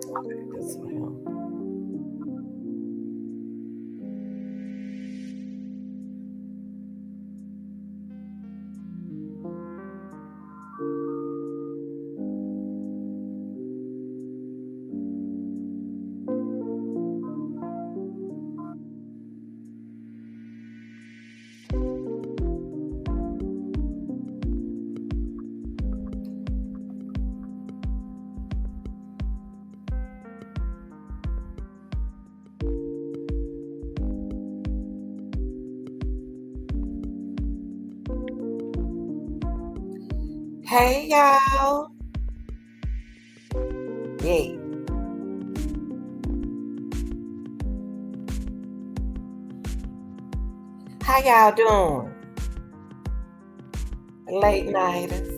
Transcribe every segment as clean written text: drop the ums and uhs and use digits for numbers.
Okay, that's for him. Hey y'all. Yay. How y'all doing? Late nighters.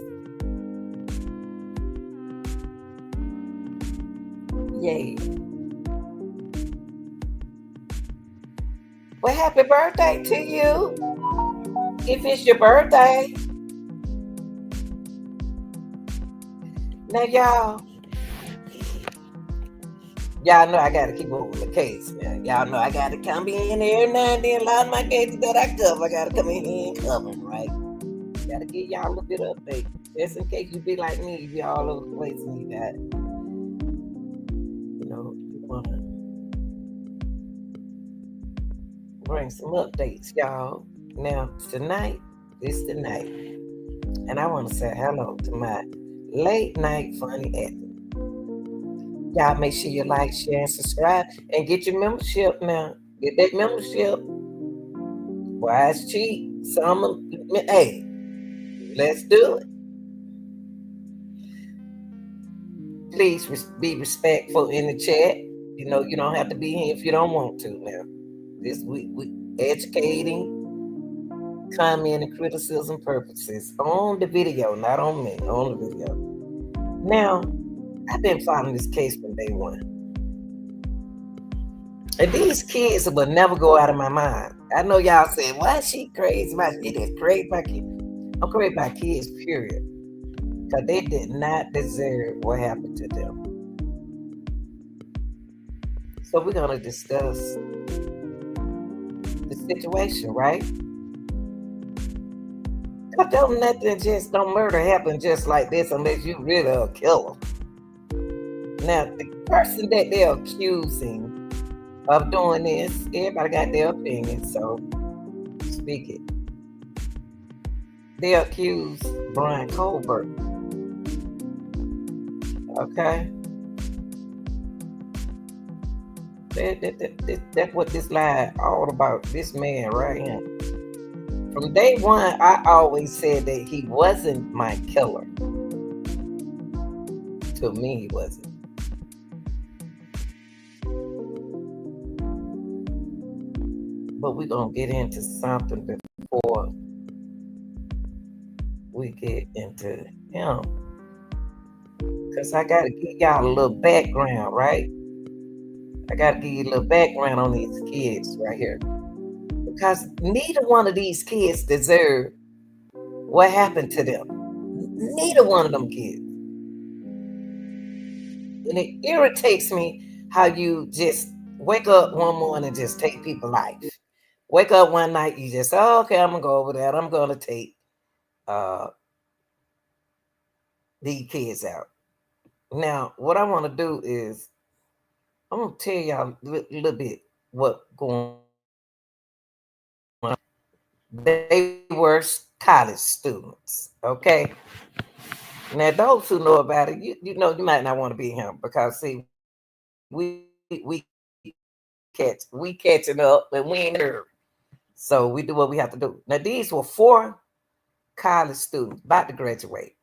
Yay. Well, happy birthday to you. If it's your birthday. Now y'all know I gotta keep moving the case, man. Y'all know I gotta come in every now and then. A lot of my cases that I cover, I gotta come in here and cover them, right? Gotta give y'all a little bit of update. Just in case you be like me, you be all over the place and you got, you wanna bring some updates, y'all. Now, tonight is the night. And I wanna say hello to my late night funny acting. Y'all make sure you like, share, and subscribe, and get your membership now. Get that membership. Why it's cheap? Hey, let's do it. Please be respectful in the chat. You don't have to be here if you don't want to now. This we educating, comment, and criticism purposes on the video, not on me, on the video. Now, I've been following this case from day one. And these kids will never go out of my mind. I know y'all saying, why is she crazy? Why she is crazy about kids? I'm crazy about kids, period. Because they did not deserve what happened to them. So we're going to discuss the situation, right? Because don't murder happen just like this unless you really a killer. Now, the person that they're accusing of doing this, everybody got their opinion, so speak it. They accuse Bryan Kohberger. Okay? That's what this lie all about. This man right here. From day one, I always said that he wasn't my killer. To me, he wasn't. But we're going to get into something before we get into him. Because I got to give y'all a little background, right? I got to give you a little background on these kids right here. Because neither one of these kids deserve what happened to them. Neither one of them kids. And it irritates me how you just wake up one morning and just take people's life. Wake up one night, you just, okay, I'm going to go over there. I'm going to take these kids out. Now, what I want to do is, I'm going to tell y'all a little bit what's going on. They were college students, okay? Now, those who know about it, you might not want to be here because, see, we catching up and we ain't there. So we do what we have to do. Now, these were 4 college students about to graduate.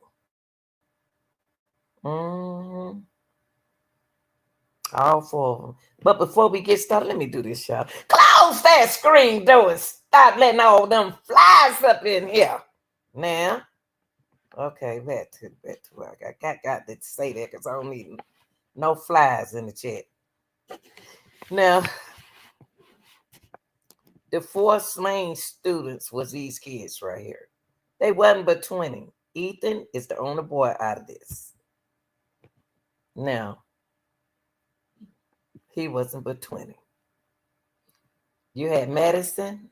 Mm-hmm. All 4 of them. But before we get started, let me do this, y'all. Close that screen door and stop letting all them flies up in here. Now, okay, back to I got to say that because I don't need no flies in the chat. Now, the 4 slain students was these kids right here. They wasn't but 20. Ethan is the only boy out of this. Now, he wasn't but 20. You had Madison.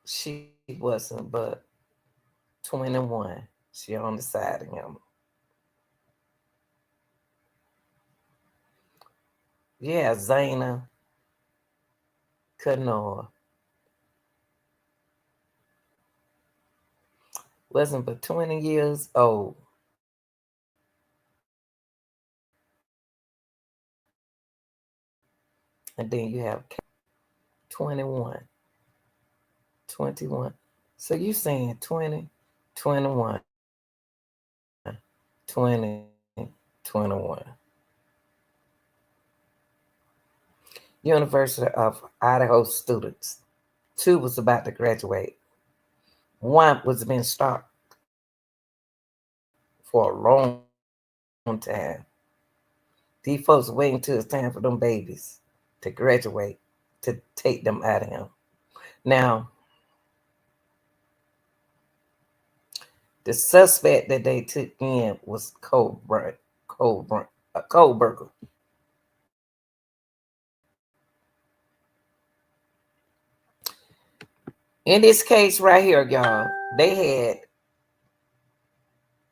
She wasn't but 21. She on the side of him. Yeah, Zaina Kanor wasn't but 20 years old. And then you have 21, 21. So you saying 20, 21, 20, 21. University of Idaho students. Two was about to graduate. One was been stopped for a long time. These folks waiting till it's time for them babies to graduate to take them out of him. Now, the suspect that they took in was Kohberger. In this case right here, y'all, they had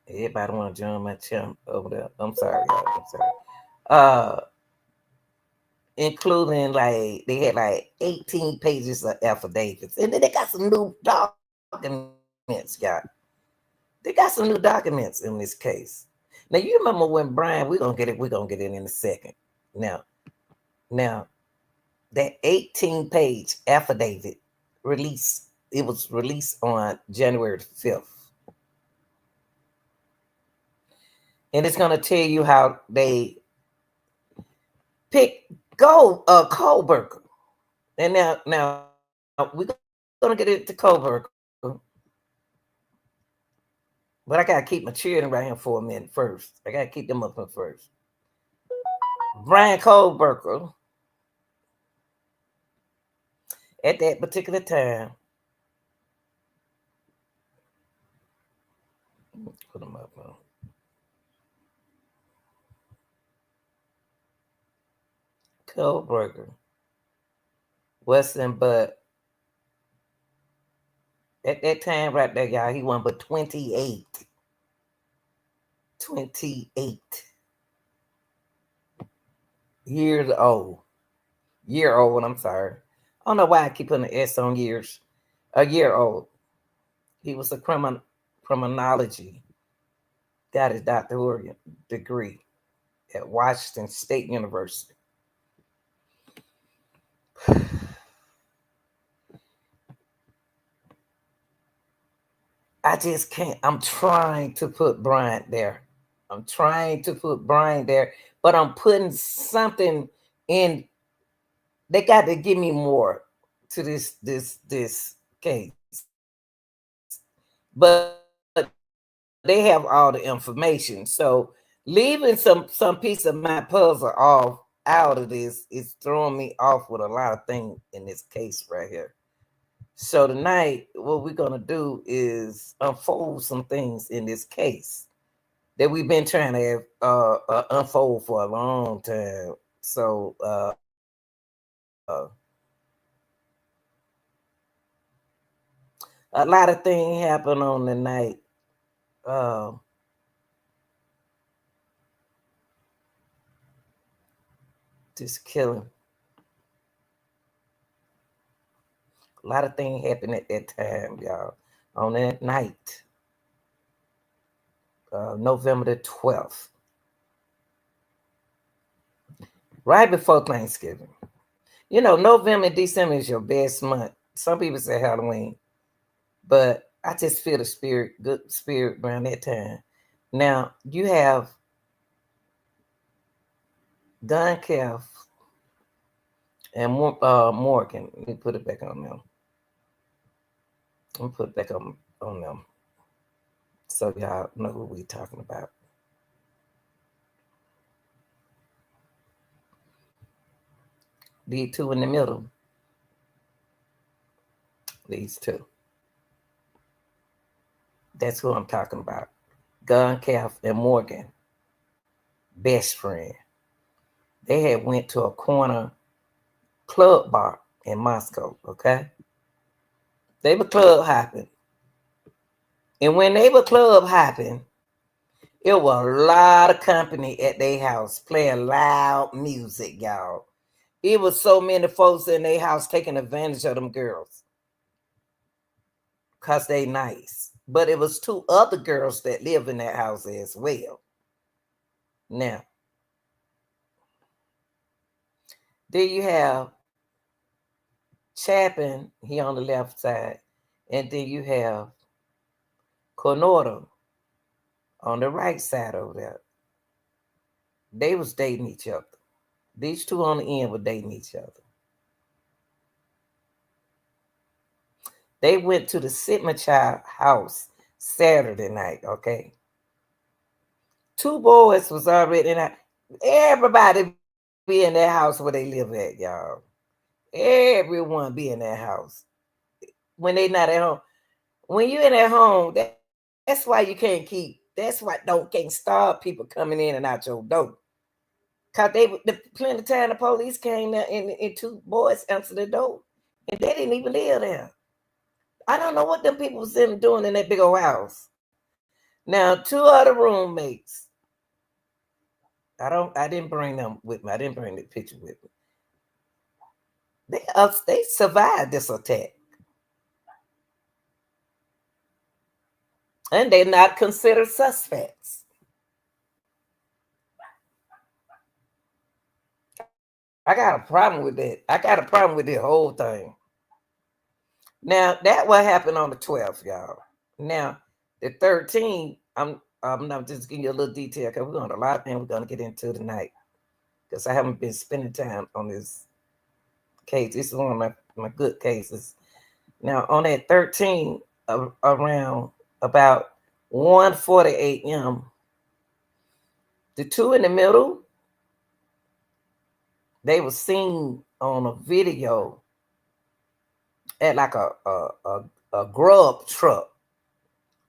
everybody want to join my channel over there. I'm sorry, y'all. I'm sorry. Including like they had like 18 pages of affidavits, and then they got some new documents, y'all. They got some new documents in this case. Now you remember when Bryan, we're gonna get it in a second. Now that 18-page affidavit it was released on January 5th. And it's gonna tell you how they pick Kohberger. And now we're gonna get into Kohberger. But I gotta keep my children right here for a minute first. I gotta keep them up first. Bryan Kohberger, at that particular time, put them up. Kohberger wasn't but at that time right there, y'all, he won but 28. 28 years old. Year old, I'm sorry. I don't know why I keep putting an S on years. A year old. He was a criminology. Got his doctoral degree at Washington State University. I just can't. I'm trying to put Bryan there. But I'm putting something in. They got to give me more to this case. But they have all the information. So leaving some piece of my puzzle off out of this is throwing me off with a lot of things in this case right here. So tonight, what we're gonna do is unfold some things in this case that we've been trying to unfold for a long time. So a lot of things happen on the night. This killing. A lot of things happened at that time, y'all. On that night, November the 12th, right before Thanksgiving. You know, November and December is your best month. Some people say Halloween, but I just feel the good spirit around that time. Now, you have Don Calf and Morgan. Let me put it back on them. Let me put it back on them. So y'all know who we talking about. The two in the middle. These two. That's who I'm talking about. Gun Calf and Morgan, best friend. They had went to a corner club bar in Moscow, okay? They were club hopping. And when they were club hopping, it was a lot of company at their house playing loud music, y'all. It was so many folks in their house taking advantage of them girls because they nice. But it was two other girls that live in that house as well. Now, there you have Chapin, he on the left side, and then you have Conora on the right side over there. They was dating each other. These two on the end were dating each other. They went to the Sitmachild house Saturday night, okay? Two boys was already in that. Everybody be in that house where they live at, y'all. Everyone be in that house. When they not at home. When you in at home, that's why you can't that's why can't stop people coming in and out your door. Cause plenty of time the police came there and two boys answered the door. And they didn't even live there. I don't know what them people was doing in that big old house. Now, two other roommates. I didn't bring them with me. I didn't bring the picture with me. They survived this attack. And they're not considered suspects. I got a problem with that. I got a problem with the whole thing. Now, that what happened on the 12th, y'all. Now, the 13th, I'm just giving you a little detail because we're going to a lot of things we're going to get into tonight because I haven't been spending time on this case. This is one of my good cases. Now, on that 13th, around about 1:40 a.m., the two in the middle, they were seen on a video at like a grub truck.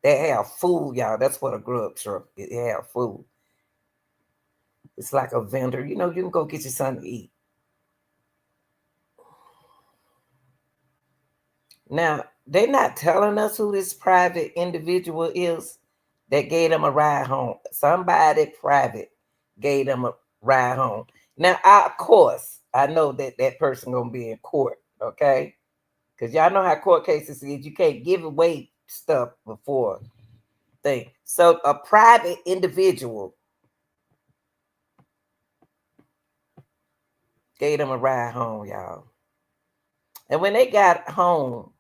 They have food, y'all. That's what a grub truck is. They have food. It's like a vendor. You know, you can go get you something to eat. Now, they're not telling us who this private individual is that gave them a ride home. Somebody private gave them a ride home. Now, of course, I know that person going to be in court, okay? Because y'all know how court cases is. You can't give away stuff before thing. So a private individual gave them a ride home, y'all. And when they got home,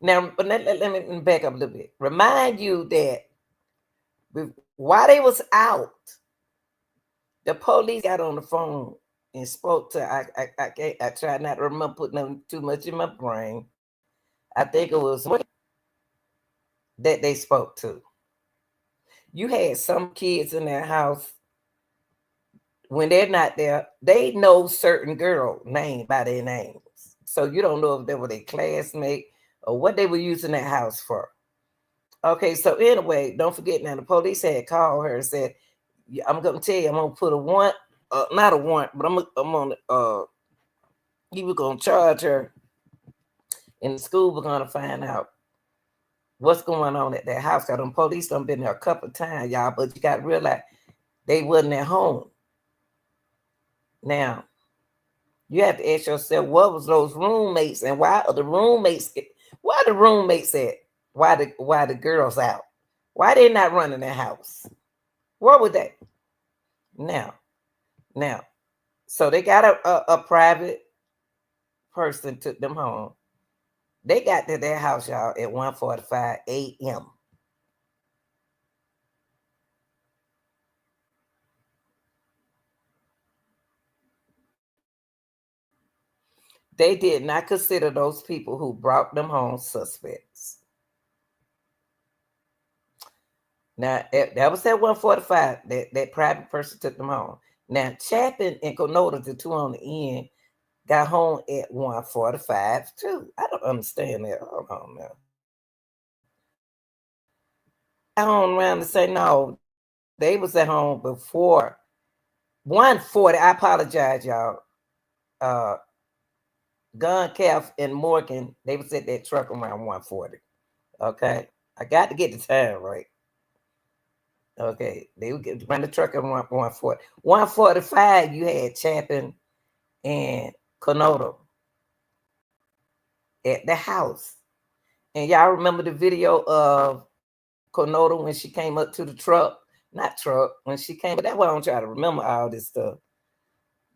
now let me back up a little bit. Remind you that while they was out, the police got on the phone and spoke to. I try not to remember putting them too much in my brain. I think it was that they spoke to. You had some kids in their house. When they're not there, they know certain girl name by their names. So you don't know if they were their classmate or what they were using that house for. Okay, so anyway, don't forget now the police had called her and said, I'm gonna tell you, I'm gonna put a warrant, not a warrant, but I'm on you were gonna charge her in the school. We're gonna find out what's going on at that house. Cause them police done been there a couple of times, y'all, but you gotta realize they wasn't at home. Now, you have to ask yourself, what was those roommates and why are the roommates at? Why the girls out? Why they not running their house? What would they? Now, so they got a private person took them home. They got to their house, y'all, at 1:45 a.m. They did not consider those people who brought them home suspects. Now, that was at 1:45. That private person took them home. Now, Chapin and Conota, the two on the end, got home at 1:45 too. I don't understand that. Hold on now. Got home around to say no, they was at home before 1:40. I apologize, y'all. Uh Gun Calf and Morgan, they was at that truck around 1:40. Okay. I got to get the time right. Okay. They would get run the truck at 1:40. 1:45, you had Chapin and Konoto at the house. And y'all remember the video of Konoto when she came up to the truck? Not truck, when she came, but that's why I don't try to remember all this stuff.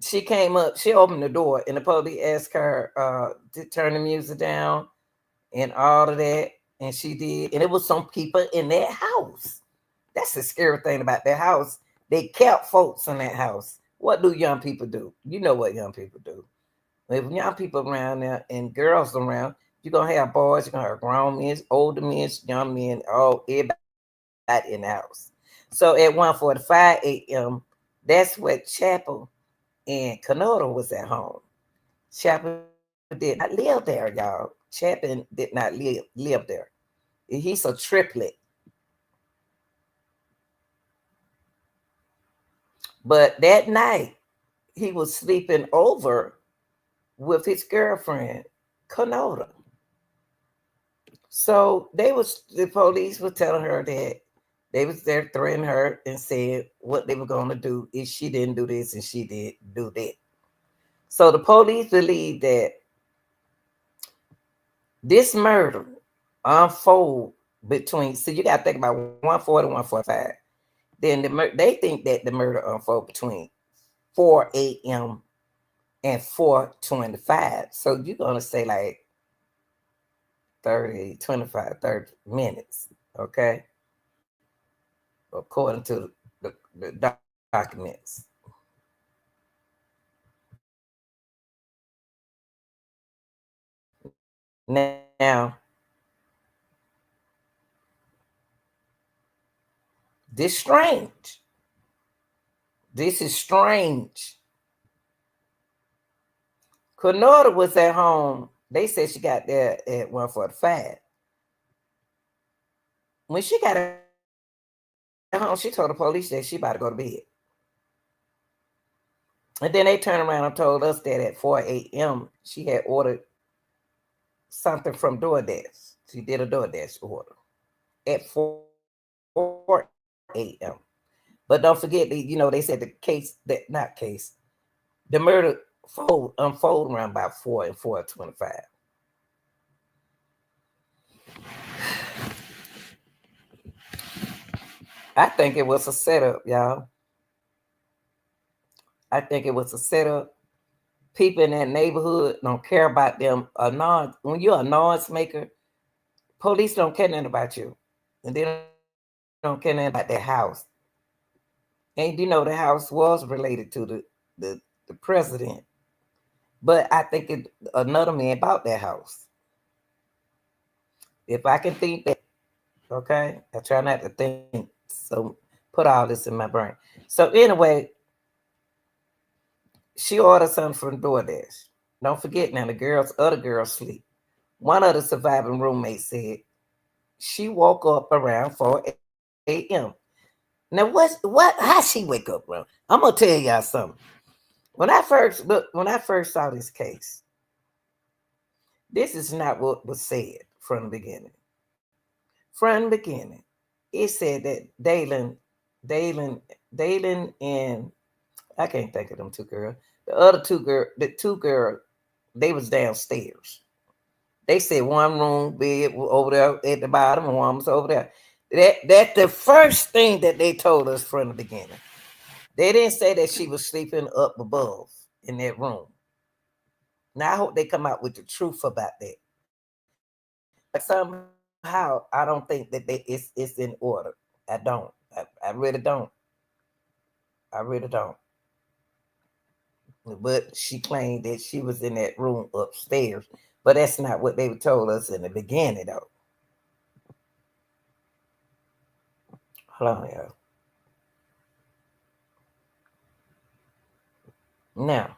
She came up, she opened the door, and the police asked her to turn the music down and all of that. And she did. And it was some people in that house. That's the scary thing about that house. They kept folks in that house. What do young people do? You know what young people do. If young people around there and girls around, you're gonna have boys, you're gonna have grown men, older men, young men, all everybody in the house. So at 1:45 a.m., that's what Chapel and Canada was at home. Chapel did not live there, y'all. Chapin did not live there. He's a triplet. But that night, he was sleeping over with his girlfriend, Canada. So the police were telling her that they was there threatening her and said what they were going to do if she didn't do this and she did do that. So the police believe that this murder unfold between. So you got to think about 1:40, 1:45. Then they think that the murder unfold between 4 a.m. and 4:25. So you're gonna say like 30, 25, 30 minutes, okay? According to the documents. Now, this strange. This is strange. Canada was at home. They said she got there at 1:45. When she got at home, she told the police that she about to go to bed. And then they turned around and told us that at 4 a.m. she had ordered something from DoorDash. She did a DoorDash order at 4 a.m. But don't forget, they said the case, that not case, the murder unfold around about 4 and 4:25. I think it was a setup, y'all. I think it was a setup. People in that neighborhood don't care about them. When you're a noise maker, police don't care nothing about you. And they don't care nothing about their house. And the house was related to the president. But I think another man bought that house. If I can think that, okay? I try not to think. So put all this in my brain. So anyway, she ordered something from DoorDash. Don't forget now, other girls sleep. One of the surviving roommates said she woke up around 4 a.m. Now how she wake up, bro? I'm gonna tell y'all something. When I first saw this case, this is not what was said from the beginning. From the beginning, it said that Dalen, and I can't think of them two girls. The two girls, they was downstairs. They said one room bed over there at the bottom and one was over there. That's the first thing that they told us from the beginning. They didn't say that she was sleeping up above in that room. Now I hope they come out with the truth about that. But somehow I don't think that it's in order. I don't. I really don't. I really don't. But she claimed that she was in that room upstairs. But that's not what they told us in the beginning, though. Hold on, y'all. Now,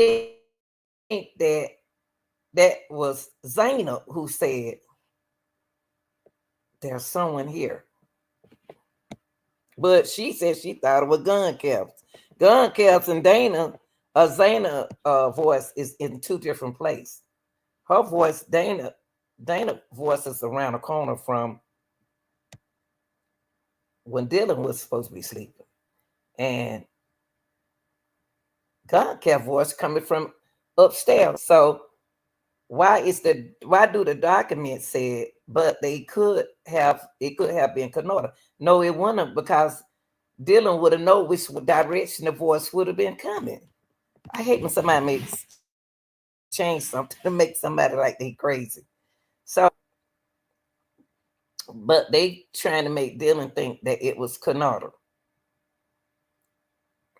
think that was Zainab who said, there's someone here. But she said she thought it was gun caps. Gun caps and Zainab voice is in two different places. Her voice, Dana voice is around the corner from when Dylan was supposed to be sleeping. And God kept voice coming from upstairs. So why do the document said, but it could have been Canada? No, it wouldn't, because Dylan would have known which direction the voice would have been coming. I hate when somebody change something to make somebody like they crazy. So, but they trying to make Dylan think that it was Canada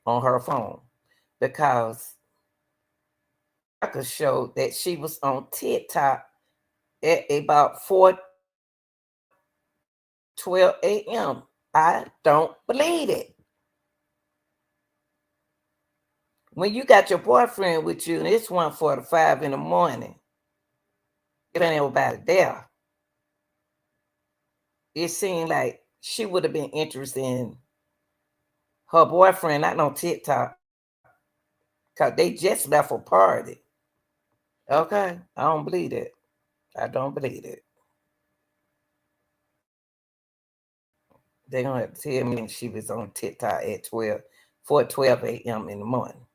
on her phone, because Parker showed that she was on TikTok at about 4:12 a.m. I don't believe it. When you got your boyfriend with you and it's 1:45 in the morning, it ain't nobody there. It seemed like she would have been interested in her boyfriend, not on TikTok, because they just left a party. Okay, I don't believe it. I don't believe it. They're gonna have to tell me she was on TikTok at 4:12 a.m. in the morning.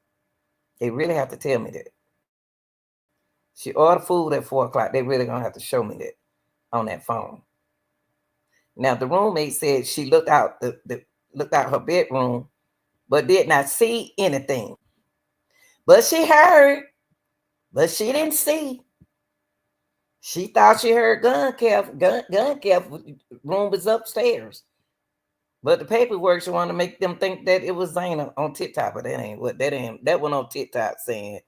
They really have to tell me that. She ordered food at 4 o'clock. They really gonna have to show me that on that phone. Now the roommate said she looked out looked out her bedroom, but did not see anything. But she heard, but she didn't see. She thought she heard gun cap room was upstairs. But the paperwork, she wanted to make them think that it was Zaina on TikTok, but that went on TikTok saying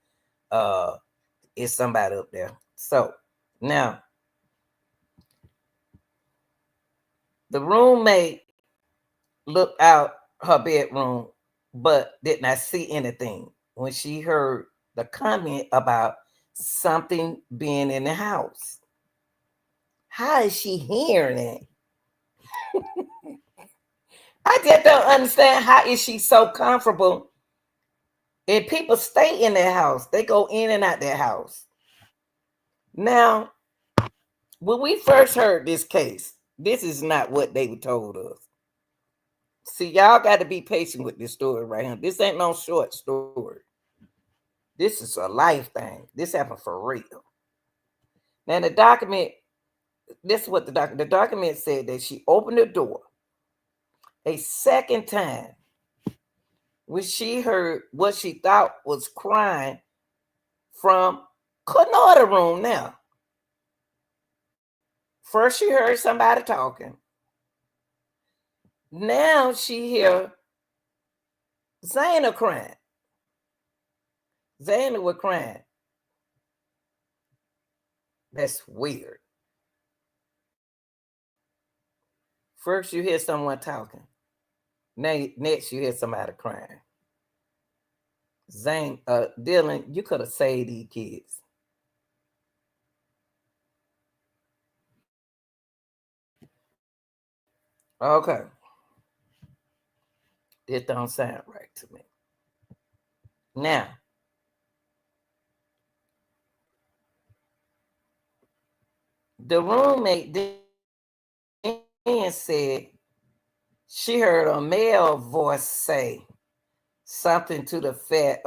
it's somebody up there. So now the roommate looked out her bedroom but did not see anything when she heard the comment about something being in the house. How is she hearing it? I just don't understand, how is she so comfortable? And people stay in their house. They go in and out their house. Now, when we first heard this case, this is not what they told us. See, y'all got to be patient with this story right here. This ain't no short story. This is a life thing. This happened for real. Now, the document, this is what the document said, that she opened the door a second time when she heard what she thought was crying from another room. Now, first she heard somebody talking. Now she hear Zaina crying. Zaina was crying. That's weird. First you hear someone talking. Next you hear somebody crying. Dylan, you could have saved these kids. Okay. It don't sound right to me. Now, the roommate then said she heard a male voice say something to the effect,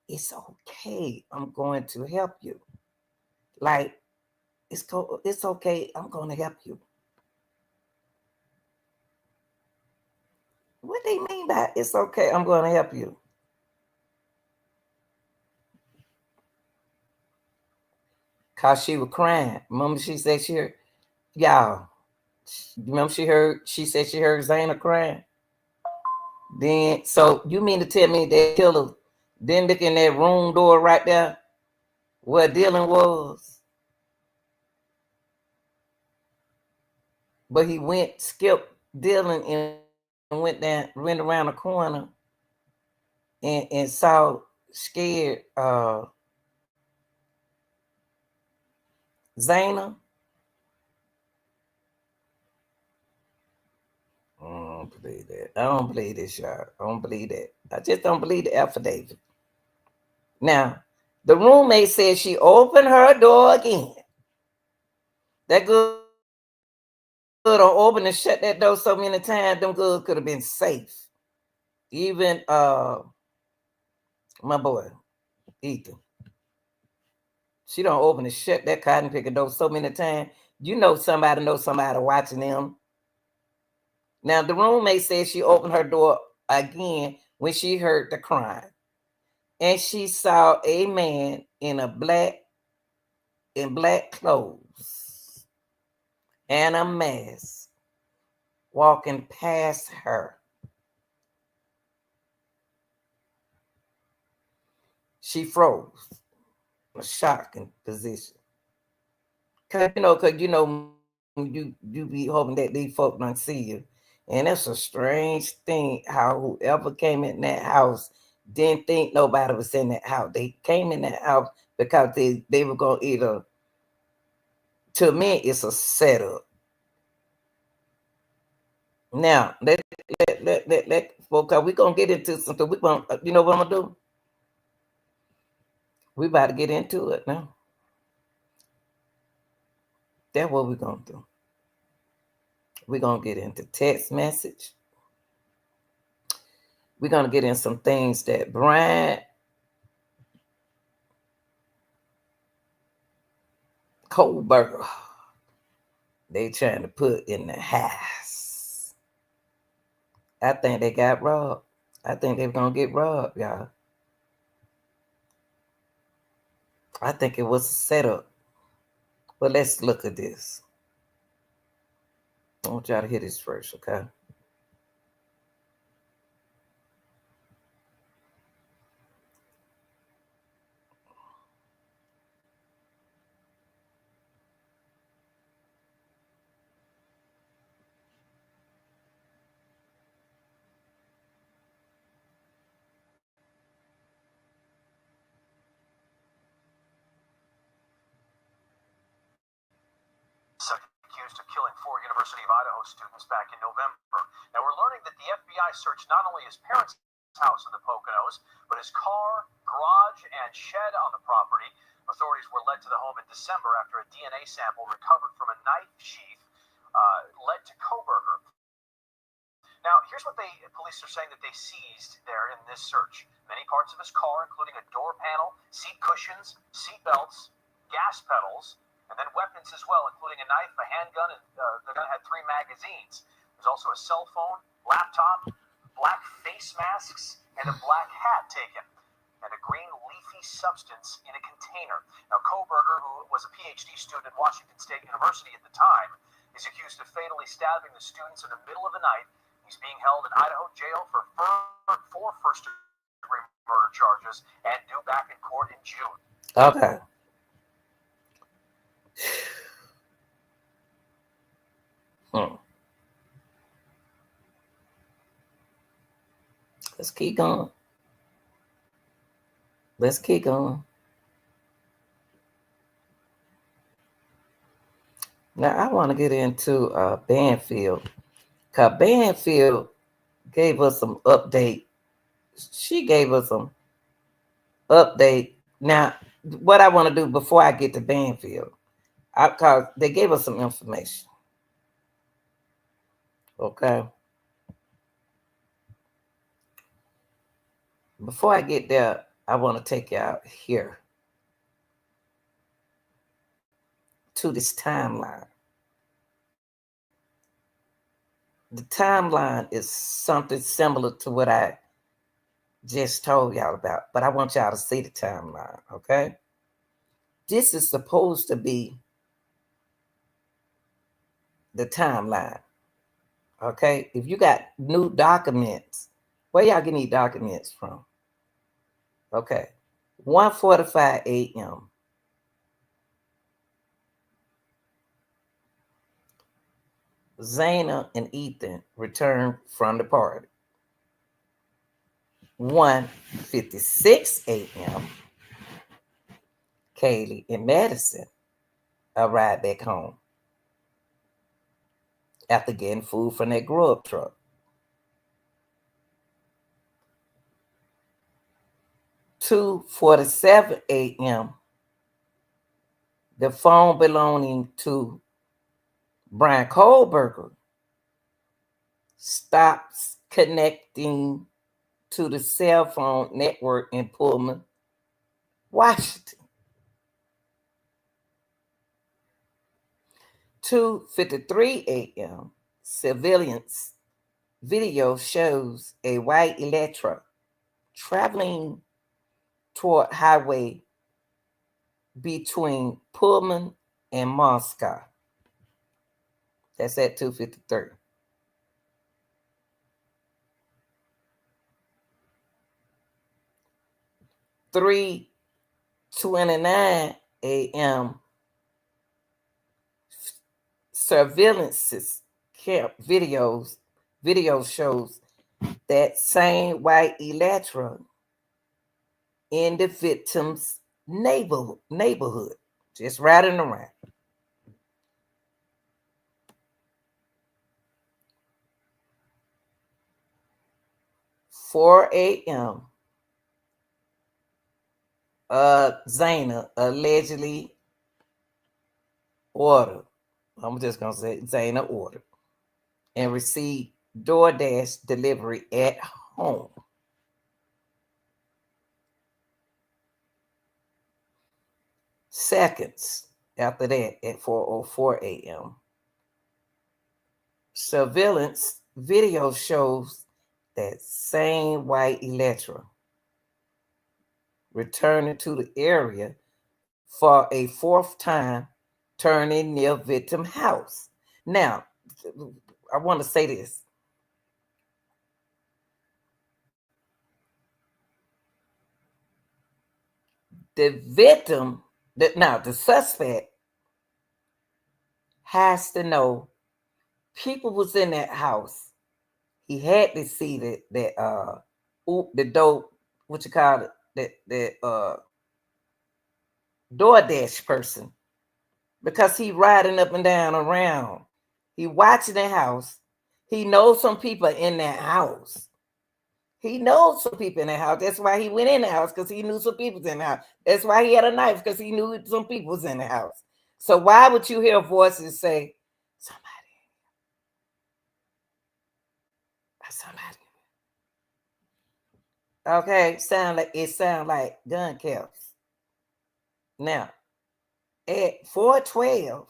it's okay, I'm going to help you. Like, it's okay, I'm going to help you. What do they mean by it's okay, I'm going to help you? Cause she was crying. Remember she said she heard, y'all, remember she said she heard Zaina crying? Then, so you mean to tell me that killer didn't look in that room door right there where Dylan was? But he skipped Dylan and went around the corner and saw scared Zayna. I don't believe that. I don't believe this, y'all. I don't believe that. I just don't believe the affidavit. Now, the roommate said she opened her door again. That good on open and shut that door so many times, them good could have been safe. Even my boy, Ethan. She don't open and shut that cotton picker door so many times. You know somebody watching them. Now the roommate said she opened her door again when she heard the crying. And she saw a man in black clothes and a mask walking past her. She froze, a shocking position. Cause you be hoping that these folk don't see you. And that's a strange thing how whoever came in that house didn't think nobody was in that house. They came in that house because they were gonna either, to me, it's a setup. Now let because we're gonna get into something. We gonna you know what I'm gonna do? We about to get into it now. That's what we're gonna do. We're gonna get into text message. We're gonna get in some things that Bryan Kohberger they trying to put in the house. I think they got robbed. I think they're gonna get robbed, y'all. I think it was a setup. But let's look at this. I want y'all to hear this first, okay? Accused of killing 4 University of Idaho students back in November. Now we're learning that the FBI searched not only his parents' house in the Poconos, but his car, garage, and shed on the property. Authorities were led to the home in December after a DNA sample recovered from a knife sheath led to Kohberger. Now, here's what police are saying that they seized there in this search. Many parts of his car, including a door panel, seat cushions, seat belts, gas pedals, and then weapons as well, including a knife, a handgun, and the gun had 3 magazines. There's also a cell phone, laptop, black face masks, and a black hat taken, and a green leafy substance in a container. Now, Kohberger, who was a PhD student at Washington State University at the time, is accused of fatally stabbing the students in the middle of the night. He's being held in Idaho jail for 4 first-degree murder charges and due back in court in June. Okay. Let's keep going. Let's keep going. Now I want to get into Banfield. Cause Banfield gave us some update. She gave us some update. Now, what I want to do before I get to Banfield, cause they gave us some information. Okay. Before I get there, I want to take you out here to this timeline. The timeline is something similar to what I just told y'all about, but I want y'all to see the timeline, okay? This is supposed to be the timeline, okay? If you got new documents, where y'all getting these documents from? Okay, 1:45 a.m. Zayna and Ethan returned from the party. 1:56 a.m., Kaylee and Madison arrived back home after getting food from their grub truck. 2:47 a.m., the phone belonging to Bryan Kohberger stops connecting to the cell phone network in Pullman, Washington. 2:53 a.m., surveillance video shows a white Electra traveling toward highway between Pullman and Moscow. That's at 2:53. 3:29 a.m., surveillance video shows that same white Electra in the victim's neighborhood, just riding around. 4 a.m., Zayna allegedly ordered, I'm just going to say Zayna ordered, and received DoorDash delivery at home. Seconds after that, at 4:04 a.m., surveillance video shows that same white Electra returning to the area for a fourth time, turning near victim house. Now, I want to say this. The victim, the suspect has to know people was in that house. He had to see that the door, what you call it, that DoorDash person, because he riding up and down around. He watching the house. He knows some people in that house. He knows some people in the house. That's why he went in the house, because he knew some people in the house. That's why he had a knife, because he knew some people was in the house. So why would you hear voices say, somebody? Okay, sound like gun kills. Now, at 4:12,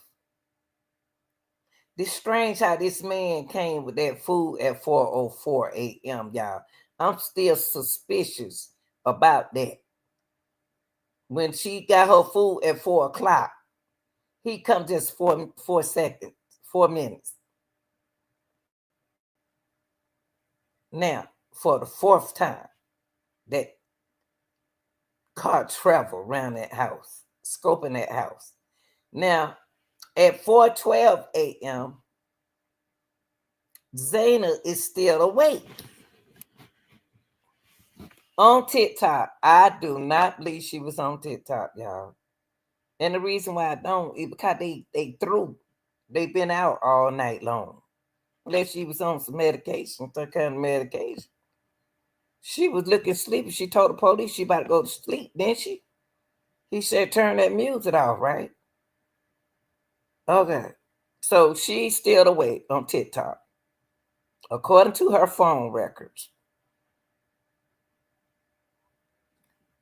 it's strange how this man came with that food at 4:04 a.m., y'all. I'm still suspicious about that. When she got her food at 4 o'clock, he come just 4 seconds, 4 minutes. Now, for the fourth time, that car travel around that house, scoping that house. Now, at 4:12 a.m., Zayna is still awake. On TikTok. I do not believe she was on TikTok, y'all. And the reason why I don't is because they through. They've been out all night long. Unless she was on some medication, some kind of medication. She was looking sleepy. She told the police she about to go to sleep, didn't she? He said, turn that music off, right? Okay. So she's still awake on TikTok, according to her phone records.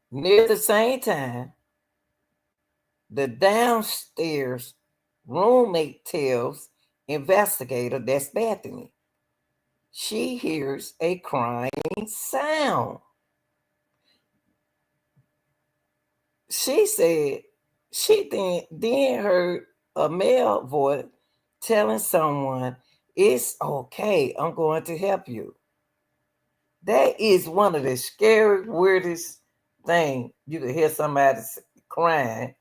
Near the same time, the downstairs roommate tells investigator, that's Bethany, she hears a crying sound. She said she then heard a male voice telling someone, it's okay, I'm going to help you. That is one of the scary, weirdest things. You can hear somebody crying.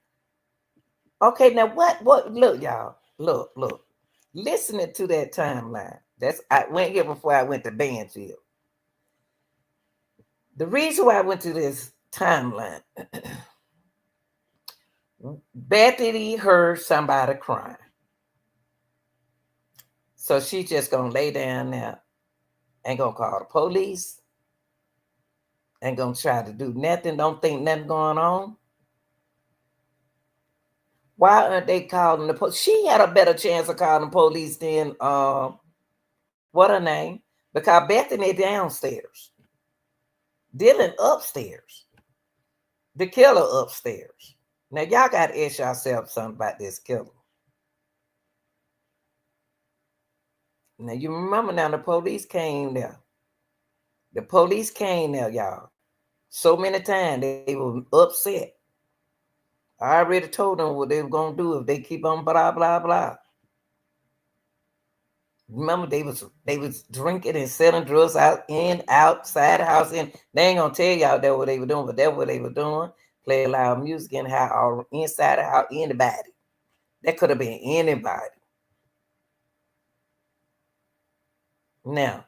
Okay, now what look, y'all, look. Listening to that timeline. I went here before I went to Banfield. The reason why I went to this timeline, Bethany heard somebody crying. So she just gonna lay down there, ain't gonna call the police, ain't gonna try to do nothing, don't think nothing going on. Why aren't they calling the police? She had a better chance of calling the police than what her name? Because Bethany downstairs, Dylan upstairs, the killer upstairs. Now y'all gotta ask yourself something about this killer. Now you remember now the police came there. The police came there, y'all. So many times they were upset. I already told them what they were gonna do if they keep on blah blah blah. Remember they was drinking and selling drugs outside the house, and they ain't gonna tell y'all that what they were doing, but that's what they were doing. Play loud music and how all inside the house, anybody. That could have been anybody. Now,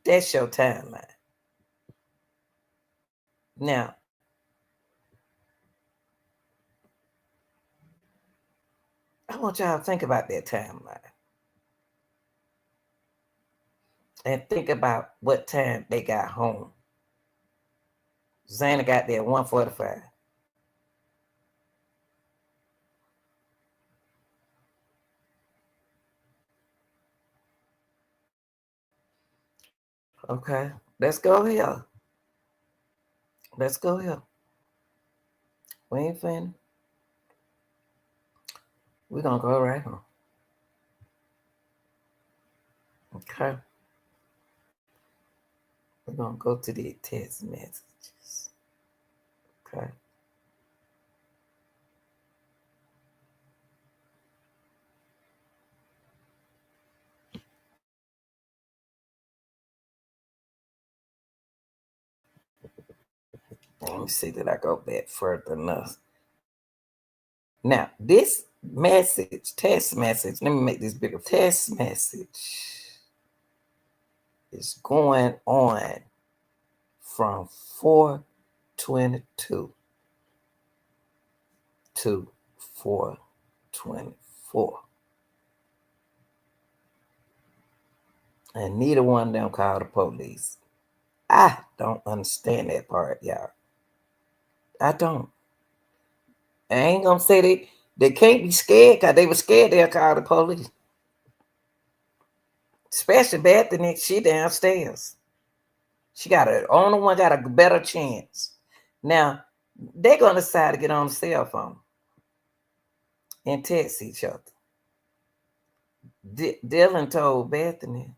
that's your timeline. Now, I want y'all to think about that timeline. And think about what time they got home. Zana got there at 1:45. Okay, let's go here. Let's go here. We ain't finished. We're gonna go right home. Okay. We're gonna go to the text messages. Okay. Let me see that I go back further enough. Now, this message, text message, let me make this bigger. Text message is going on from 4:22 to 4:24. And neither one of them called the police. I don't understand that part, y'all. I don't. I ain't gonna say they can't be scared because they were scared they'll call the police. Especially Bethany, she downstairs. She got the only one got a better chance. Now, they're gonna decide to get on the cell phone and text each other. Dylan told Bethany,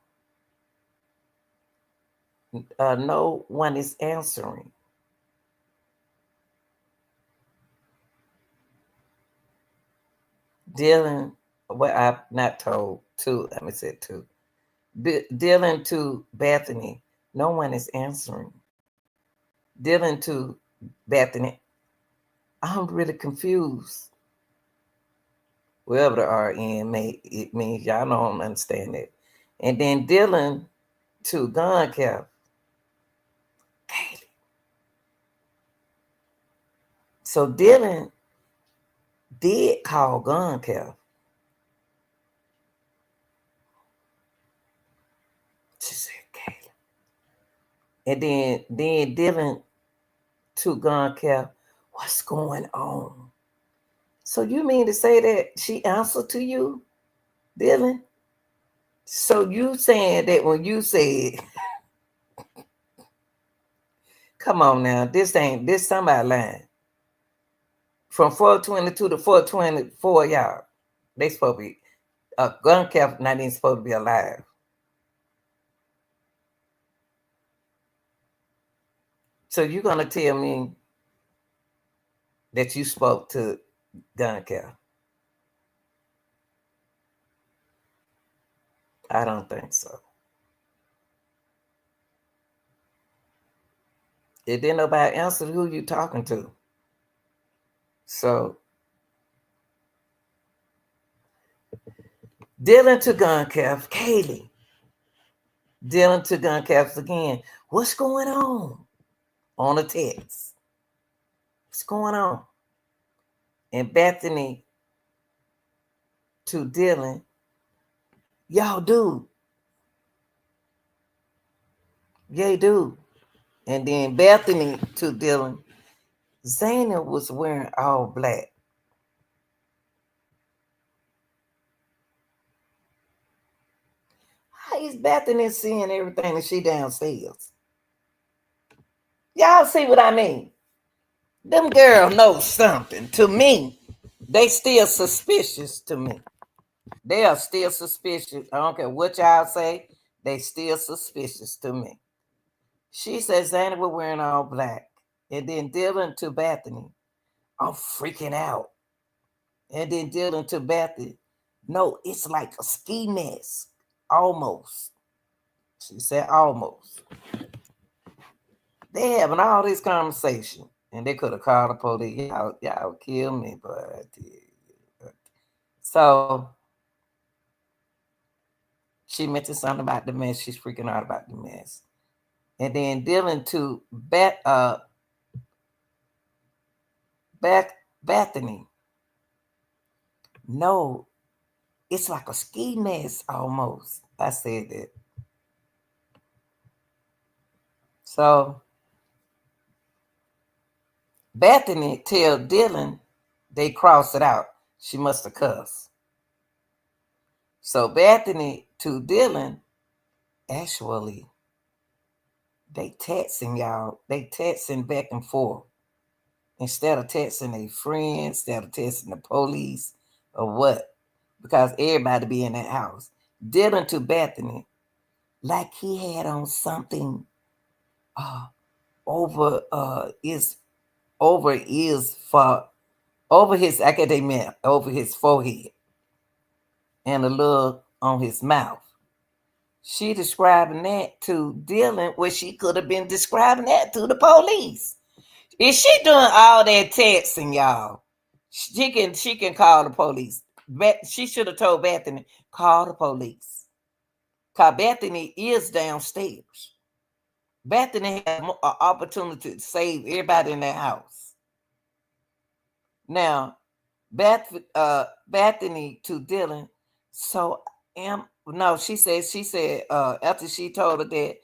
no one is answering. Dylan, well, I not told to, let me say two. Dylan to Bethany, no one is answering. Dylan to Bethany, I'm really confused. Wherever the RN it means y'all don't understand it. And then Dylan to gun cap. So Dylan did call gun cap. She said, Kayla. And then Dylan to gun cap, what's going on? So you mean to say that she answered to you, Dylan? So you saying that when you said, come on now, this somebody lying. From 4:22 to 4:24, y'all, they supposed to be a gun cap not even supposed to be alive. So you gonna tell me that you spoke to gun cap? I don't think so. It didn't nobody answer who you talking to. So Dylan to gun cap, Kaylee. Dylan to gun caps again. What's going on? on a text. What's going on? And Bethany to Dylan, y'all do. Yeah, do. And then Bethany to Dylan, Zaynab was wearing all black. How is Bethany seeing everything and she downstairs? Y'all see what I mean? Them girls know something. To me, they still suspicious to me. They are still suspicious. I don't care what y'all say. They still suspicious to me. She says Zaynab was wearing all black. And then Dylan to Bethany, I'm freaking out. And then Dylan to Bethany, no, it's like a ski mask. Almost. She said almost. They having all this conversation. And they could have called the police. Y'all kill me, but so she mentioned something about the mess. She's freaking out about the mess. And then Dylan to Bethany. No, it's like a ski mask almost. I said that. So Bethany tell Dylan they crossed it out. She must have cussed. So Bethany to Dylan, actually, they texting y'all. They texting back and forth. Instead of texting their friends, instead of texting the police or what. Because everybody be in that house. Dylan to Bethany, like he had on something over his academia, over his forehead, and a little on his mouth. She describing that to Dylan, where she could have been describing that to the police. Is she doing all that texting, y'all? She can call the police. She should have told Bethany, call the police. Because Bethany is downstairs. Bethany has an opportunity to save everybody in that house. Now, Bethany to Dylan. So she said after she told her that,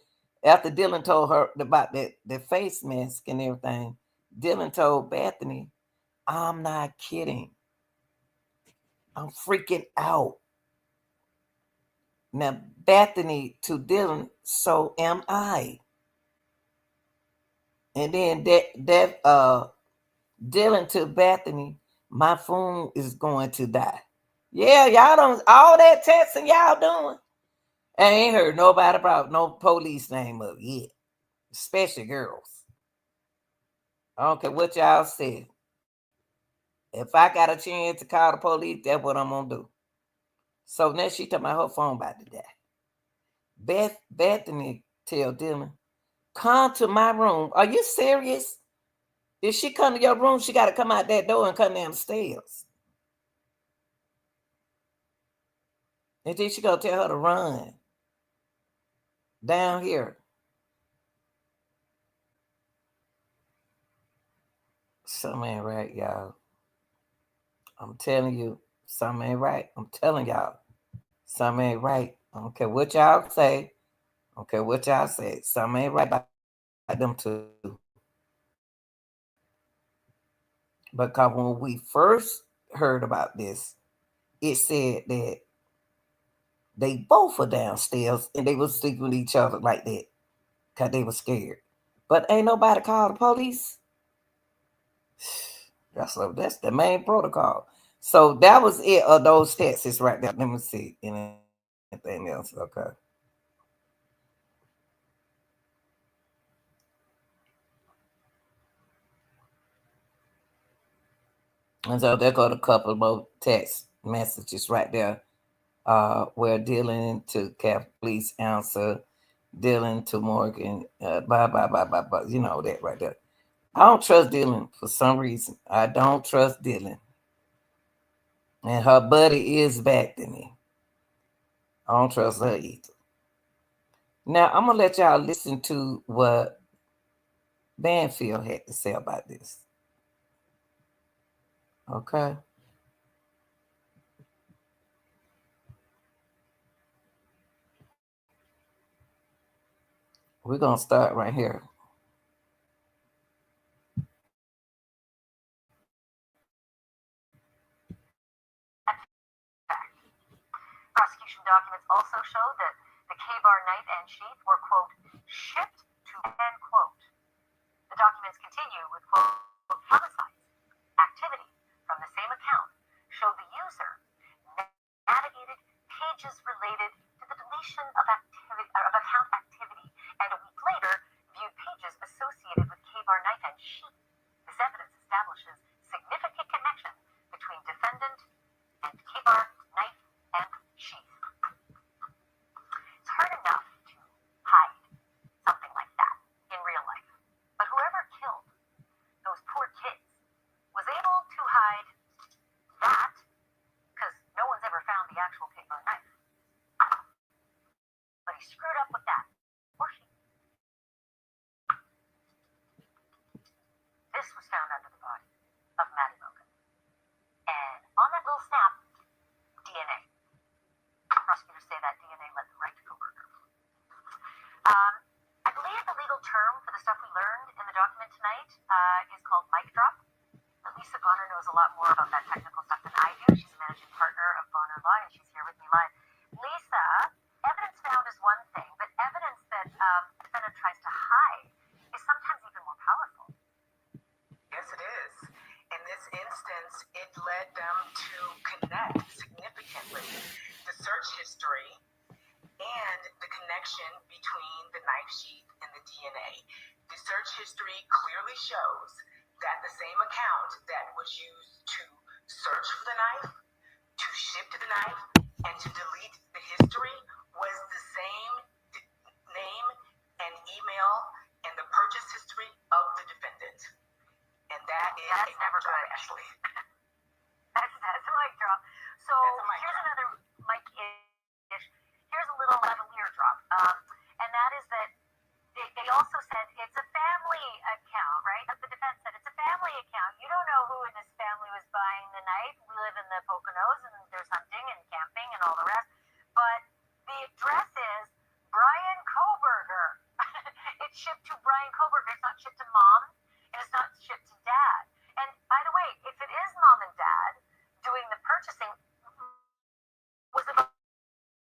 after Dylan told her about the face mask and everything, Dylan told Bethany, I'm not kidding. I'm freaking out. Now Bethany to Dylan, so am I. And then Dylan to Bethany, my phone is going to die. Yeah, y'all don't all that texting y'all doing. I ain't heard nobody about no police name up yet, especially girls. I don't care what y'all said. If I got a chance to call the police, that's what I'm gonna do. So now she talking about her phone about to die. Bethany tell Dylan, come to my room. Are you serious? If she come to your room, she got to come out that door and come down the stairs. And then she gonna tell her to run down here. Something ain't right, y'all. I'm telling you, something ain't right. I'm telling y'all, something ain't right. I don't care what y'all say. I don't care what y'all say. Something ain't right about them two. Because when we first heard about this, it said that they both were downstairs and they were sleeping with each other like that because they were scared. But ain't nobody called the police. That's the main protocol. So that was it of those texts right there. Let me see anything else. Okay. And so there got a couple more text messages right there. Where Dylan to Cap Police answer, Dylan to Morgan, blah. You know that right there. I don't trust Dylan for some reason. I don't trust Dylan. And her buddy is back to me. I don't trust her either. Now I'm gonna let y'all listen to what Banfield had to say about this. Okay. We're going to start right here. Prosecution documents also show that the K-bar knife and sheath were, quote, shipped to, end quote. The documents continue with, quote, homicides. Activity from the same account showed the user navigated pages related to the deletion of account activity, and a week later viewed pages associated with K-bar knife and sheath. This evidence establishes significant connection between defendant and K-bar knife and sheath. It's hard enough to hide something like that in real life, but whoever killed those poor kids was able to hide that because no one's ever found the actual K-bar knife. But he screwed up with that, or she. This was found under the body of Maddie Logan. And on that little snap, DNA. Prosecutors say that DNA led them right to Kohberger. I believe the legal term for the stuff we learned in the document tonight is called mic drop. Lisa Bonner knows a lot more about that technical stuff than I do. She's a managing partner of Bonner Law, and she's here with me live. Lisa, evidence found is one thing, but evidence that a defendant tries to hide is sometimes even more powerful. Yes, it is. In this instance, it led them to connect significantly the search history and the connection between the knife sheath and the DNA. The search history clearly shows that the same account that was used to search for the knife, to ship to the knife, and to delete the history was the same name and email and the purchase history of the defendant. And that's never good, Ashley. That's a mic drop. So here's another mic-ish. Here's a little lavalier drop. And that is that they also said it's a family account, right? The defense said it's a family account. You don't know who in this family was buying the knife. We live in the Poconos, and there's hunting and camping and all the rest. But the address is Bryan Kohberger. It's shipped to Bryan Kohberger. It's not shipped to mom, and it's not shipped to dad. And by the way, if it is mom and dad doing the purchasing, was it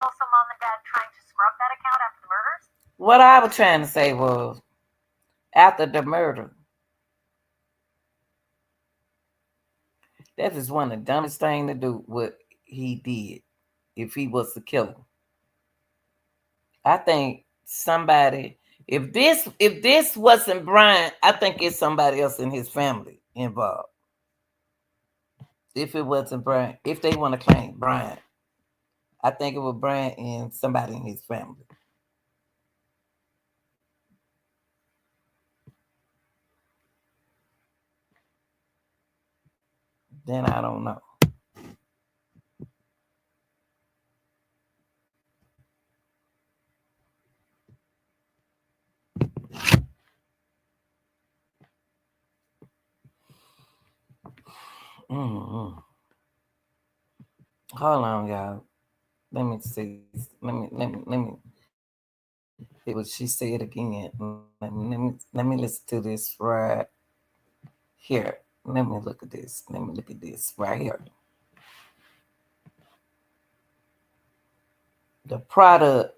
also mom and dad trying to scrub that account after the murders? What I was trying to say was, after the murder, that is one of the dumbest things to do, what he did, if he was the killer. I think somebody, if this wasn't Bryan, I think it's somebody else in his family involved. If it wasn't Bryan, if they want to claim Bryan, I think it was Bryan and somebody in his family. Then I don't know. Mm-hmm. Hold on, y'all. Let me see. Let me. It was. She said again. Let me listen to this right here. Let me look at this. Let me look at this right here. The product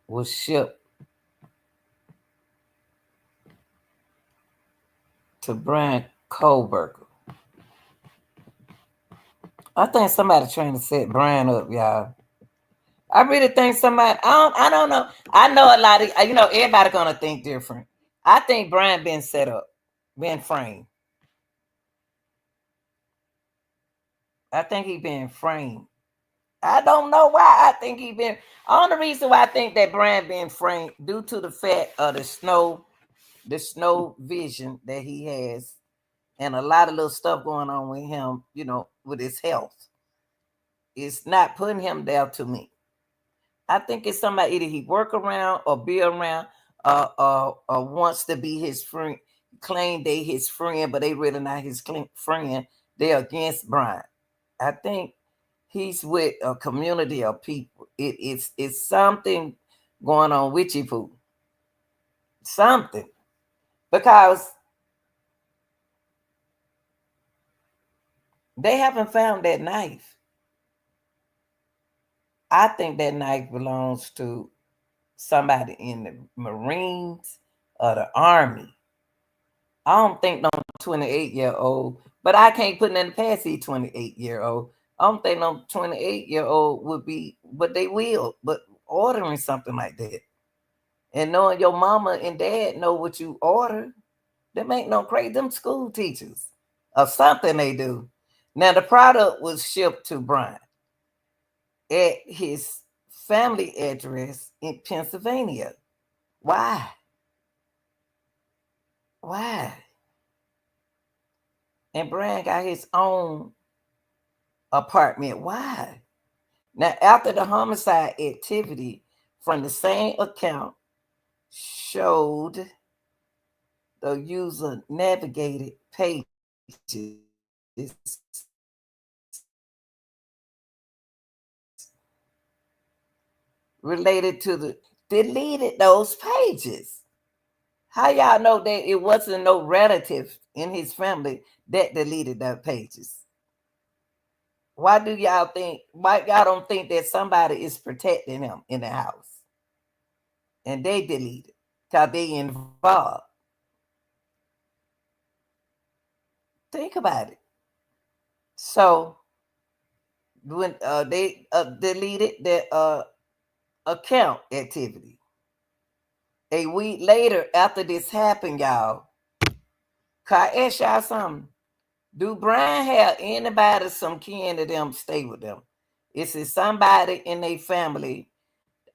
was shipped to Bryan Kohberger. I think somebody trying to set Bryan up, y'all. I really think somebody. I don't know. I know a lot of everybody gonna think different. I think Bryan been set up, been framed. I think he been framed. I don't know why I think he been. Only reason why I think that Bryan been framed due to the fact of the snow vision that he has, and a lot of little stuff going on with him. With his health, it's not putting him down to me. I think it's somebody either he work around or be around, or wants to be his friend. claim they his friend, but they really not his friend. They're against Bryan. I think he's with a community of people. It's something going on with you, Pooh. Something. Because they haven't found that knife. I think that knife belongs to somebody in the Marines or the Army. I don't think no 28-year-old, but I can't put nothing past the 28-year-old. I don't think no 28-year-old would be, but they will. But ordering something like that and knowing your mama and dad know what you order, them ain't no crazy. Them school teachers or something they do. Now the product was shipped to Bryan at his family address in Pennsylvania. Why? Why? And Bryan got his own apartment. Why? Now, after the homicide activity from the same account showed the user navigated pages related to the deleted those pages. How y'all know that it wasn't no relative in his family that deleted the pages? Why do y'all think? Why y'all don't think that somebody is protecting him in the house and they deleted because they involved? Think about it. So when they deleted their account activity, a week later after this happened, y'all, can I ask y'all something? Do Bryan have anybody, some kin to them, stay with them? Is it somebody in their family?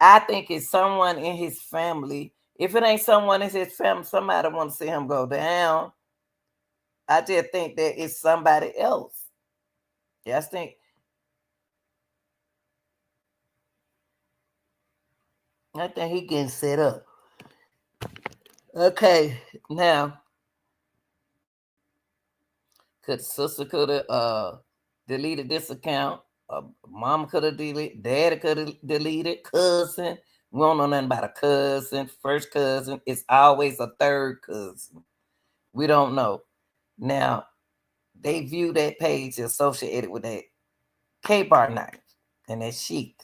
I think it's someone in his family. If it ain't someone in his family, somebody want to see him go down. I just think that it's somebody else. Yeah, I think he getting set up. Okay, now sister could have deleted this account. Mom could have deleted. Daddy could have deleted. Cousin. We don't know nothing about a cousin. First cousin. It's always a third cousin. We don't know. Now they view that page associated with that K-bar knife and that sheath.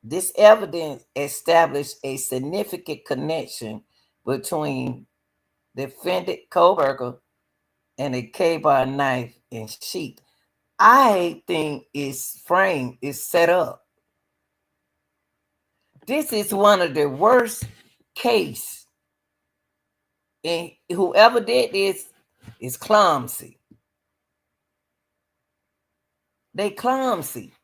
This evidence established a significant connection between defendant Kohberger and a K-bar knife and sheath. I think it's framed, it's set up. This is one of the worst case. And whoever did this is clumsy. They clumsy.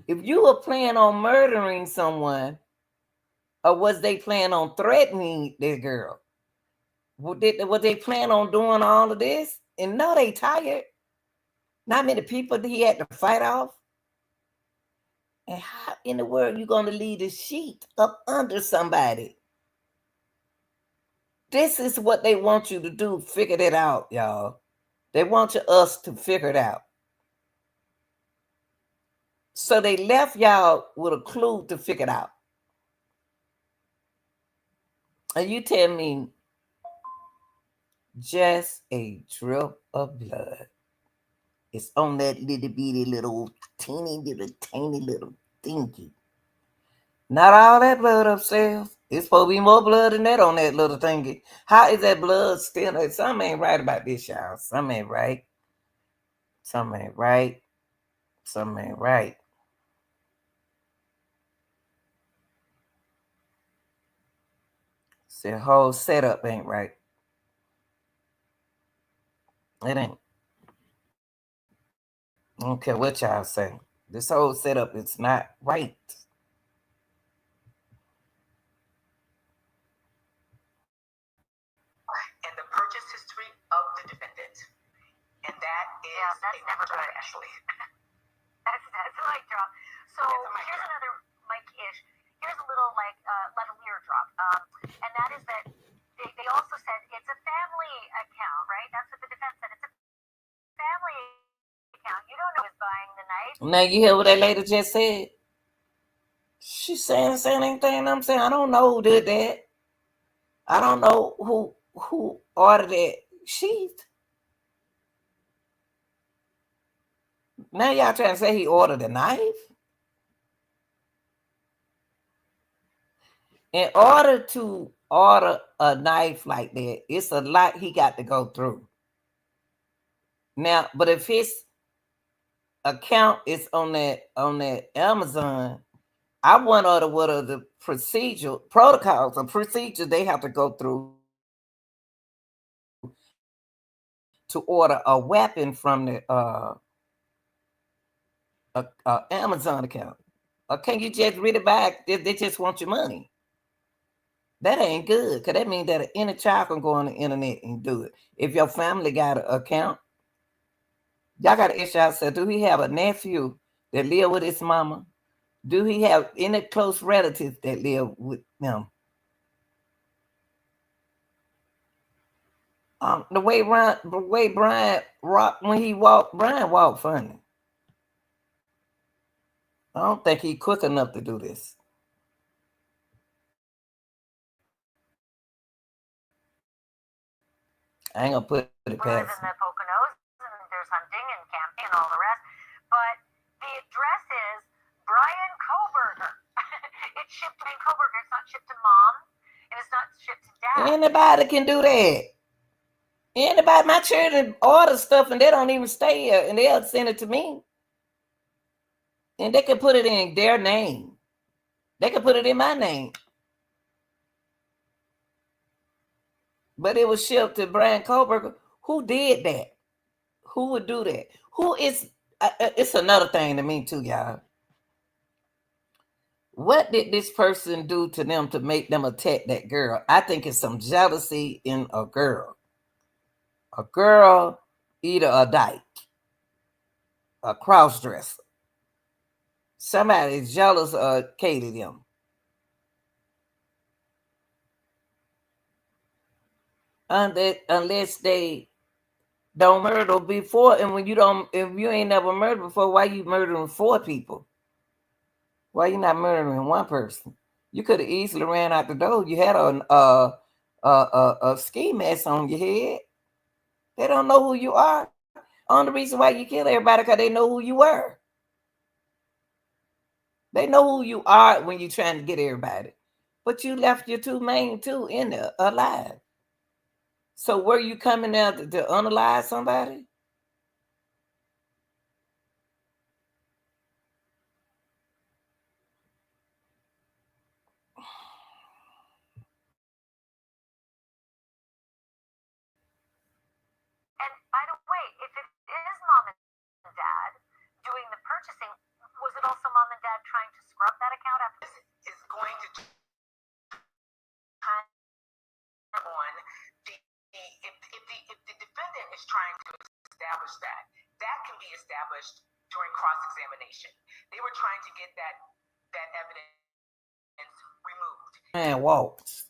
If you were planning on murdering someone, or was they planning on threatening this girl? Was they planning on doing all of this? And no, they tired. Not many people he had to fight off. And how in the world you gonna leave a sheet up under somebody? This is what they want you to do. Figure it out, y'all. They want us to figure it out. So they left y'all with a clue to figure it out. And you tell me just a drip of blood. It's on that little bitty little teeny little tiny little thingy. Not all that blood upstairs. It's supposed to be more blood than that on that little thingy. How is that blood still? Something ain't right about this, y'all. Something ain't right. Something ain't right. Something ain't right. The whole setup ain't right. It ain't. I don't care what y'all say. This whole setup is not right. And the purchase history of the defendant. And that is that's never good, actually. That's a mic drop. So here's another mic-ish. Here's a little like a weird drop. And that is that they also said it's a family account, right? That's what the defense said. It's a family account. You don't know who's buying the knife. Now you hear what that lady just said? She's saying the same thing I'm saying. I don't know who did that. I don't know who ordered that sheath. Now y'all trying to say he ordered a knife? In order to order a knife like that, it's a lot he got to go through. Now, but if his account is on that Amazon, I wonder what are the protocols or procedures they have to go through to order a weapon from the Amazon account. Or can you just read it back? They just want your money. That ain't good, because that means that any child can go on the internet and do it. If your family got an account, y'all got to ask yourself, do he have a nephew that live with his mama? Do he have any close relatives that live with them? The way Bryan rocked when he walked, Bryan walked funny. I don't think he's quick enough to do this. I ain't gonna put it We live past in him. the Poconos, and there's hunting and camping and all the rest. But the address is Bryan Kohberger. It's shipped to Kohberger. It's not shipped to mom, and it's not shipped to dad. Anybody can do that. Anybody, my children order stuff and they don't even stay here, and they'll send it to me. And they can put it in their name. They can put it in my name. But it was shipped to Bryan Kohberger. Who did that? Who would do that? Who is? It's another thing to me too, y'all. What did this person do to them to make them attack that girl? I think it's some jealousy in a girl. A girl, either a dyke, a cross-dresser. Somebody is jealous of Katie them. Unless they don't murder before, and when you don't, if you ain't never murdered before, why you murdering 4 people? Why you not murdering one person? You could have easily ran out the door. You had a ski mask on your head. They don't know who you are. Only reason why you kill everybody because they know who you were. They know who you are when you're trying to get everybody. But you left your 2 main 2 in there alive. So were you coming out to unalive somebody? And by the way, if it is mom and dad doing the purchasing, was it also mom and dad trying to scrub that account after? This is going to turn on if the defendant is trying to establish that can be established during cross-examination. They were trying to get that evidence removed. Man walks.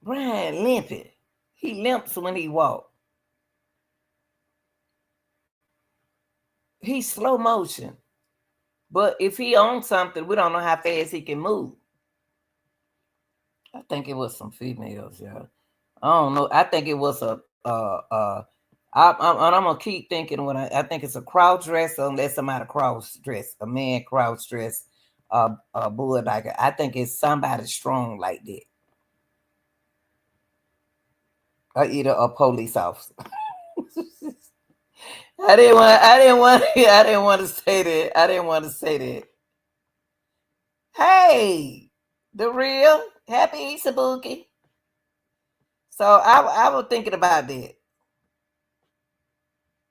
Bryan limping. He limps when he walks. He's slow motion. But if he owns something, we don't know how fast he can move. I think it was some females, y'all. I don't know. I think it was I'm gonna keep thinking when I think it's a cross dress unless somebody cross dress, a man cross dress, a bulldozer. I think it's somebody strong like that, or either a police officer. I didn't want to say that. I didn't want to say that. Hey, the real happy Easter Bookie. So I was thinking about that.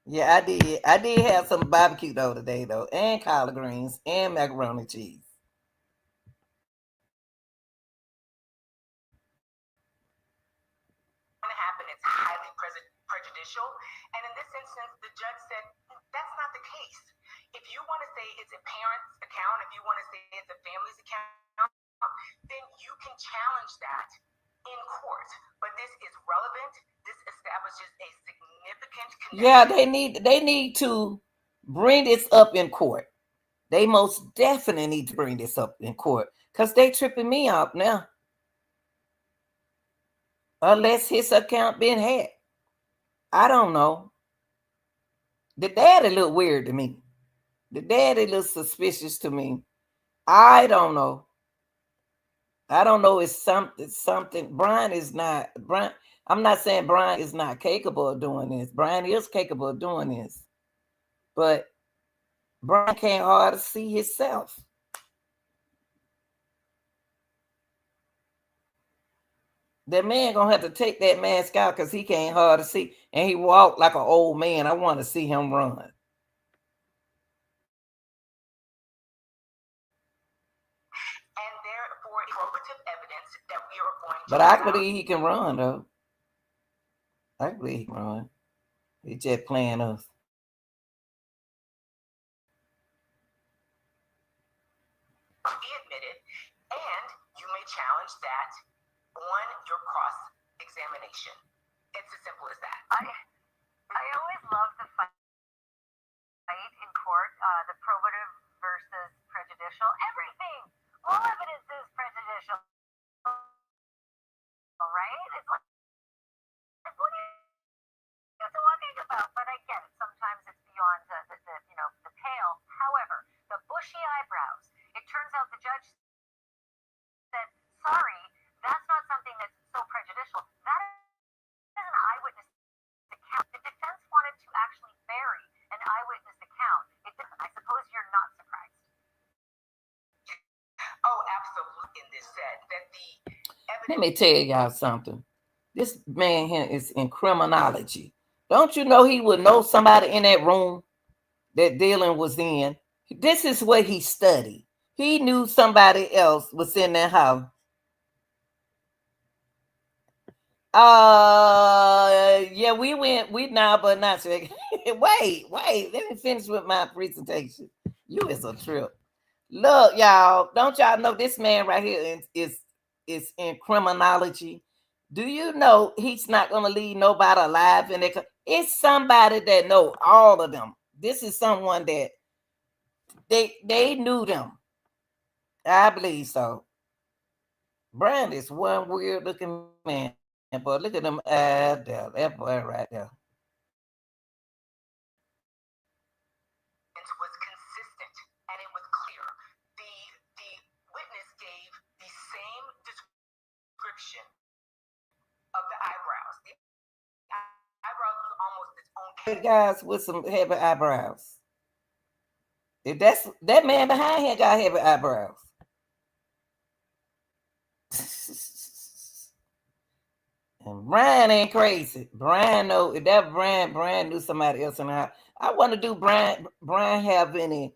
Yeah, I did. I did have some barbecue though today though, and collard greens and macaroni cheese. Going to happen, it's highly prejudicial. And in this instance, the judge said that's not the case. If you want to say it's a parent's account, if you want to say it's a family's account, then you can challenge that in court. But this is relevant. This establishes a significant connection. Yeah, they need to bring this up in court. They most definitely need to bring this up in court because they tripping me out now. Unless his account been hacked. I don't know. The daddy look weird to me. The daddy looks suspicious to me. I don't know. I don't know. It's something. Bryan is not. Bryan. I'm not saying Bryan is not capable of doing this. Bryan is capable of doing this, but Bryan can't hardly see himself. That man gonna have to take that mask out because he can't hardly see, and he walk like an old man. I want to see him run. And therefore, probative evidence that we are going to. But I believe he can run though. I believe he can run. He just playing us. Be admitted, and you may challenge that on your cross examination. It's as simple as that. I always love the fight in court, the probative versus prejudicial. Everything, all evidence is prejudicial, right? It's like what are you talking about? But I get it. Sometimes it's beyond the pale. However, the bushy eyebrows. It turns out the judge said, "Sorry, that's not something that's so prejudicial. That is an eyewitness account." The defense wanted to actually bury an eyewitness account. I suppose you're not surprised. Oh, absolutely. In this said that the evidence. Let me tell y'all something. This man here is in criminology. Don't you know he would know somebody in that room that Dylan was in? This is what he studied. He knew somebody else was in that house. Yeah, we now, but not wait, let me finish with my presentation. You is a trip. Look, y'all, don't y'all know this man right here is in criminology? Do you know he's not gonna leave nobody alive in there? It's somebody that know all of them. This is someone that they knew them. I believe so. Bryan is one weird looking man, but look at them eyes there. That boy right there. Was consistent and it was clear. The witness gave the same description of the eyebrows. The eyebrows was almost its own. Guys with some heavy eyebrows. If that man behind him got heavy eyebrows. And Bryan ain't crazy. Bryan know if that Bryan knew somebody else in the house. I want to do Bryan have any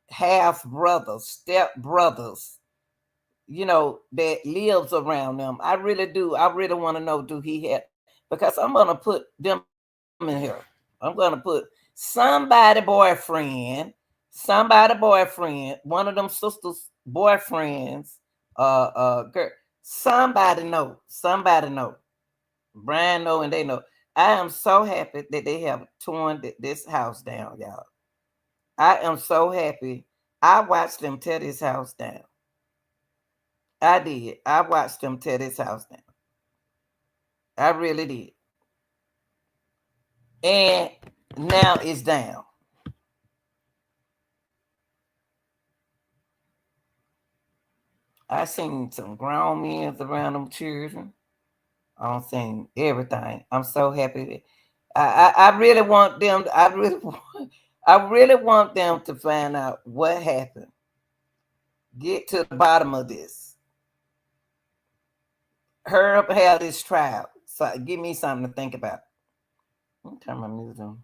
half brothers, step brothers, that lives around them. I really do. I really want to know, do he have, because I'm gonna put them in here. I'm gonna put somebody boyfriend, one of them sisters' boyfriends, girl, somebody know. Bryan know and they know. I am so happy that they have torn this house down, y'all. I am so happy. I watched them tear this house down. I did. I watched them tear this house down. I really did. And now it's down. I seen some grown men around them children. I'm saying everything. I'm so happy. I really want them. I really want them to find out what happened. Get to the bottom of this. Hurry up, have this trial. So give me something to think about. Let me turn my music on.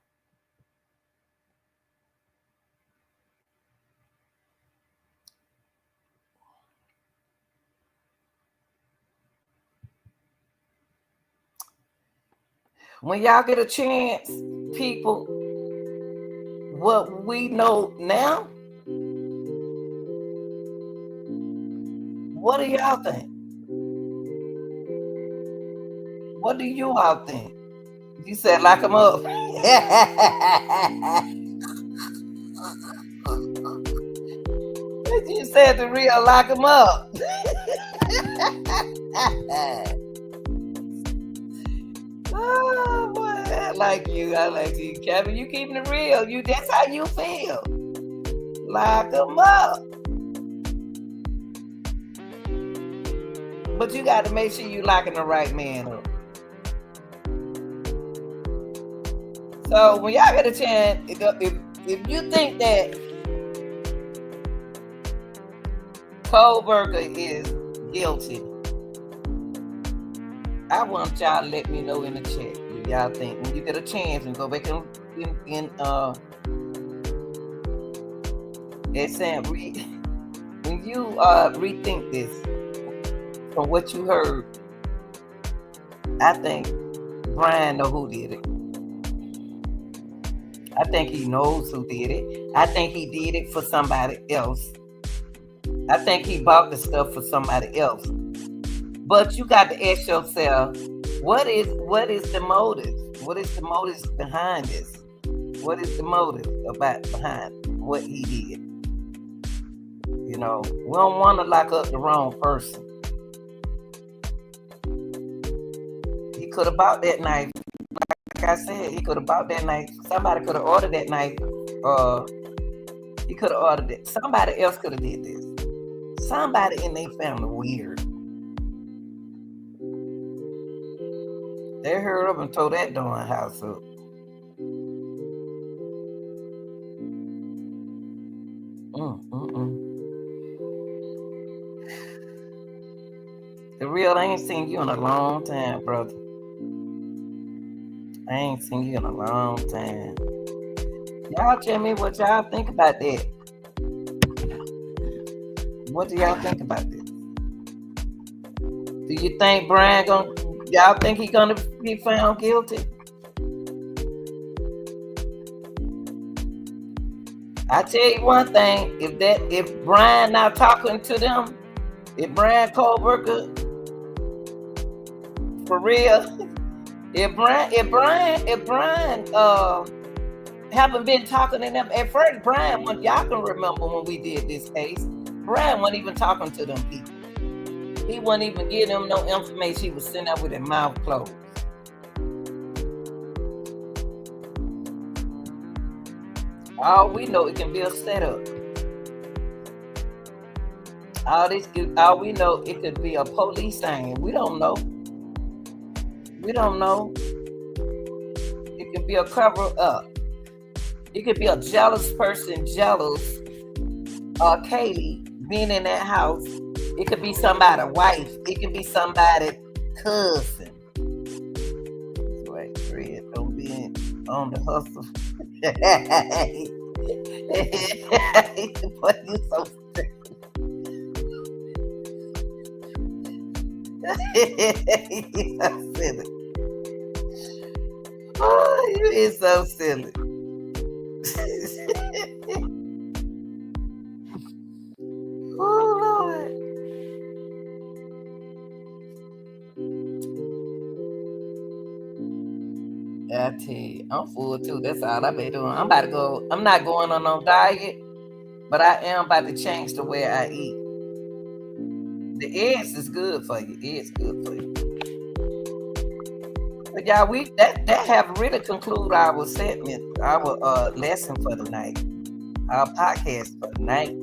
When y'all get a chance, people, what we know now, What do y'all think? What do you all think? You said lock them up. You said the real lock them up. Oh boy, I like you. I like you, Kevin. You keeping it real. That's how you feel. Lock them up. But you got to make sure you locking the right man up. So when y'all get a chance, if you think that Kohberger is guilty, I want y'all to let me know in the chat what y'all think. When you get a chance and go back and Sam, when you rethink this from what you heard, I think Bryan know who did it. I think he knows who did it. I think he did it for somebody else. I think he bought the stuff for somebody else. But you got to ask yourself, what is the motive? What is the motive behind this? What is the motive behind what he did? You know, we don't want to lock up the wrong person. He could have bought that knife. Like I said, he could have bought that knife. Somebody could have ordered that knife. He could have ordered it. Somebody else could have did this. Somebody in their family weird. They heard up and tore that darn house up. The real, I ain't seen you in a long time, brother. I ain't seen you in a long time. Y'all tell me what y'all think about that. What do y'all think about this? Do you think Bryan y'all think he's gonna be found guilty? I tell you one thing, if Bryan not talking to them, if Bryan Kohberger for real, if Bryan haven't been talking to them at first, Bryan, y'all can remember when we did this case, Bryan wasn't even talking to them people. He wasn't even giving them no information. He was sitting up with his mouth closed. All we know, it can be a setup. All we know, it could be a police thing. We don't know. It could be a cover up. It could be a jealous person, Kaylee being in that house. It could be somebody's wife. It could be somebody's cousin. Wait, Fred, don't be on the hustle. But you so silly. Oh, you is so silly. Oh, Lord. I tell you, I'm full too. That's all I've been doing. I'm about to go. I'm not going on no diet, but I am about to change the way I eat. The eggs is good for you. It's good for you. But y'all, that have really concluded our segment, our lesson for the night, our podcast for the night.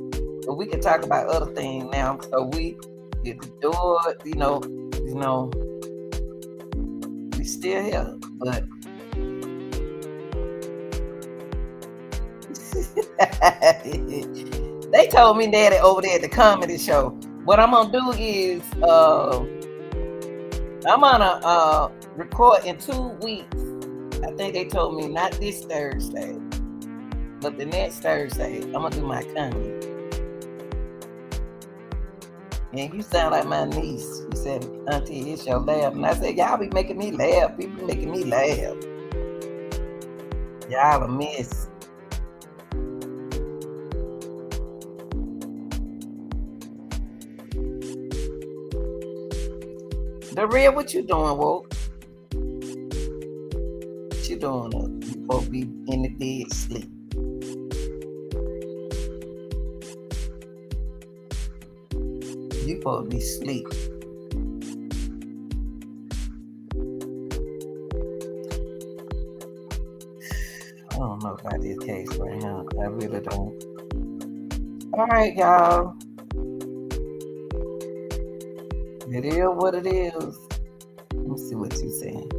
But we can talk about other things now. So we get the door, we still here, but they told me that over there at the comedy show. What I'm gonna do is I'm gonna record in 2 weeks. I think they told me not this Thursday, but the next Thursday. I'm gonna do my comedy. And you sound like my niece. You said, Auntie, it's your laugh. And I said, y'all be making me laugh. People making me laugh. Y'all a mess. The real, what you doing, Wolf? What you doing? You supposed to be in the bed sleep. You supposed to be sleep. I don't know about this case right now. I really don't. All right, y'all. It is what it is. Let me see what you saying.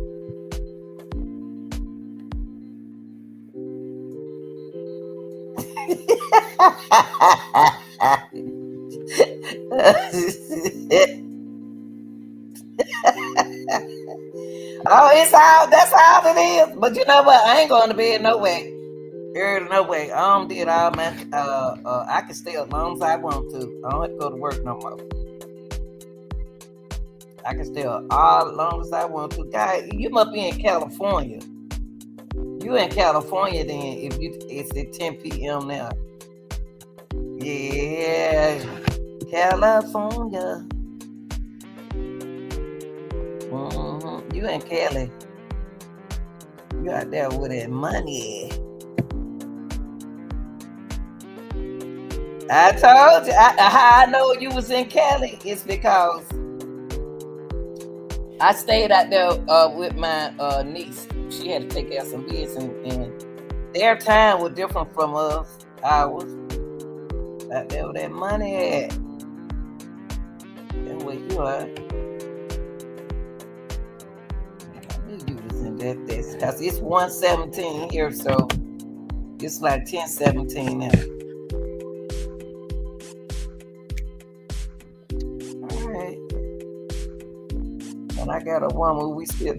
Oh, that's all it is. But you know what? I ain't going to bed no way. No way. I did all my I can stay as long as I want to. I don't have to go to work no more. I can stay all as long as I want to. Guys, you must be in California. You in California then if it's at 10 p.m. now. Yeah. California. Mm-hmm. You in Cali. You out there with that money. I told you. How I know you was in Cali is because I stayed out there with my niece. She had to take care of some business, and their time was different from us. Ours. Out there with that money at. That's where you are. I knew you was in that. Because it's 1:17 here, so it's like 10:17 now. And I got a woman, we still.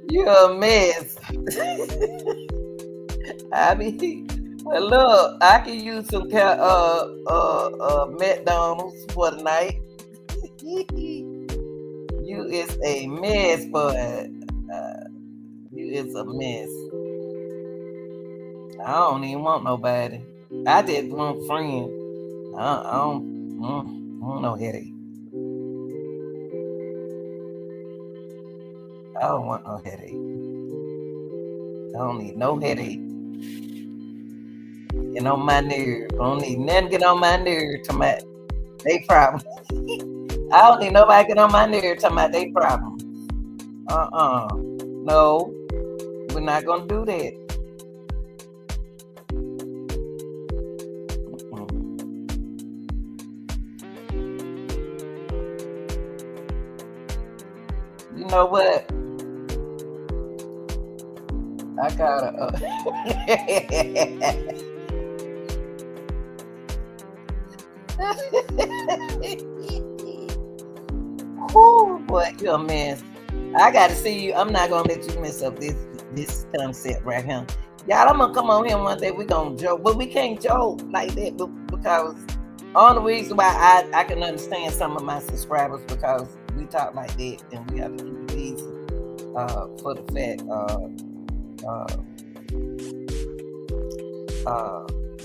You're a mess. I mean, well, look, I can use some McDonald's for the night. You is a mess, but. You is a mess. I don't even want nobody. I just want friends. I don't want no headache. I don't want no headache. I don't need no headache. Get on my nerve. I don't need nothing get on my nerve to my they problem. I don't need nobody get on my nerve to my they problem. No. We're not gonna do that. You know what? I gotta. Whoo, boy, you're a mess. I gotta see you. I'm not gonna let you mess up this concept right here. Y'all, I'm gonna come on here one day. We gonna joke, but we can't joke like that because all the reason why I can understand some of my subscribers because we talk like that and we have to keep it easy for the fact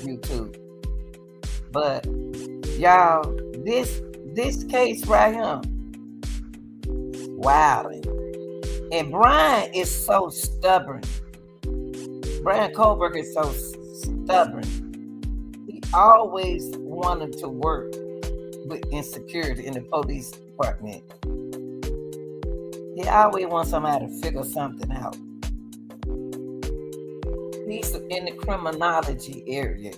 YouTube. But y'all, this case right here, wilding. And Bryan is so stubborn. Bryan Kohberger is so stubborn. He always wanted to work with insecurity in the police department. He always wants somebody to figure something out. He's in the criminology area.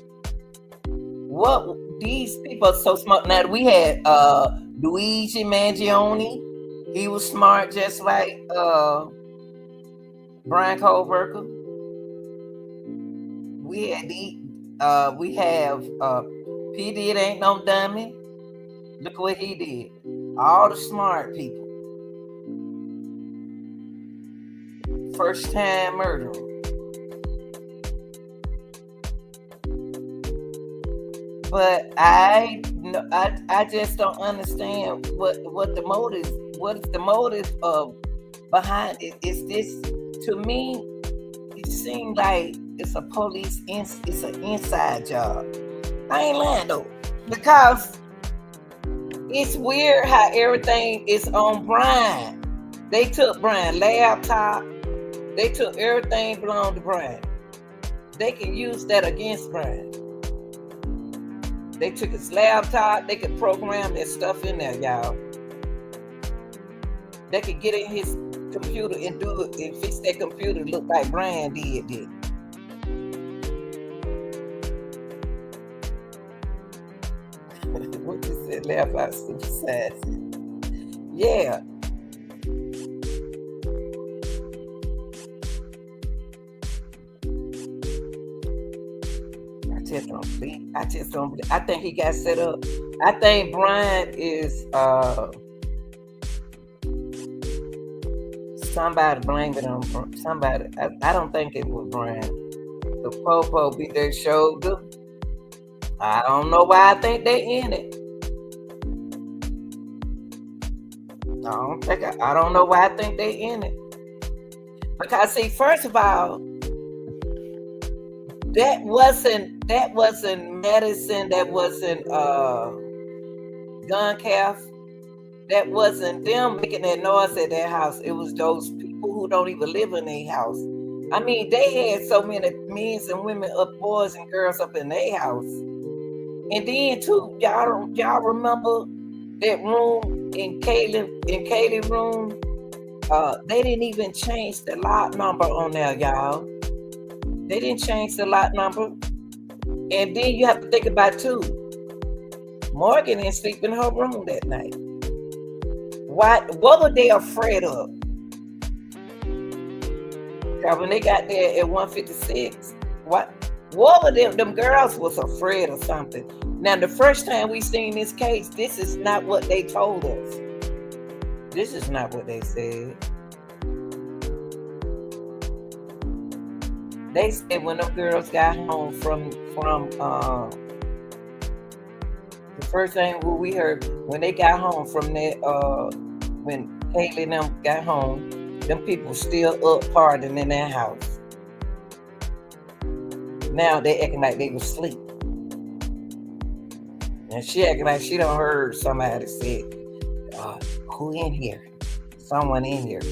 What these people are so smart. Now we had Luigi Mangione. He was smart just like Bryan Kohberger. We have P. Diddy ain't no dummy. Look what he did. All the smart people. First time murdering. But I just don't understand what the motive. What is the motive of behind it. It's this, to me, it seems like it's a it's an inside job. I ain't lying though, because it's weird how everything is on Bryan. They took Bryan laptop. They took everything belonged to Bryan. They can use that against Bryan. They took his laptop. They could program their stuff in there, y'all. They could get in his computer and do it and fix that computer to look like Bryan did. What you said, laugh out super sassy. Yeah. I just don't believe. I think he got set up. I think Bryan is somebody blaming him from somebody. I don't think it was Bryan. The Popo beat their shoulder. I don't know why I think they in it. I don't know why I think they in it. Because see, first of all, that wasn't medicine, that wasn't gun calf, that wasn't them making that noise at their house. It was those people who don't even live in their house. I mean, they had so many men and women up, boys and girls up in their house. And then too, y'all remember that room in Kaylee's room? They didn't even change the lot number on there, y'all. They didn't change the lot number. And then you have to think about too, Morgan didn't sleep in her room that night. What were they afraid of? Because when they got there at 156, what were them girls was afraid of something. Now, the first time we seen this case, this is not what they told us. This is not what they said. They said when them girls got home from the first thing we heard when they got home from that when Kaylee and them got home, them people still up partying in their house. Now they acting like they was asleep. And she acting like she done heard somebody say, who in here? Someone in here.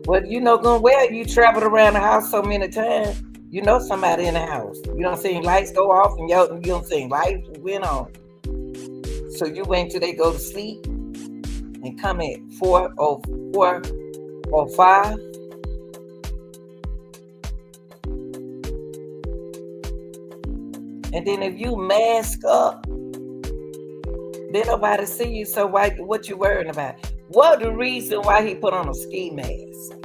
Well, you know good well you traveled around the house so many times. You know somebody in the house. You don't see lights go off and you don't see lights went on. So you wait till they go to sleep and come at 4 or 5. And then if you mask up, then nobody see you. So what you worrying about? What the reason why he put on a ski mask?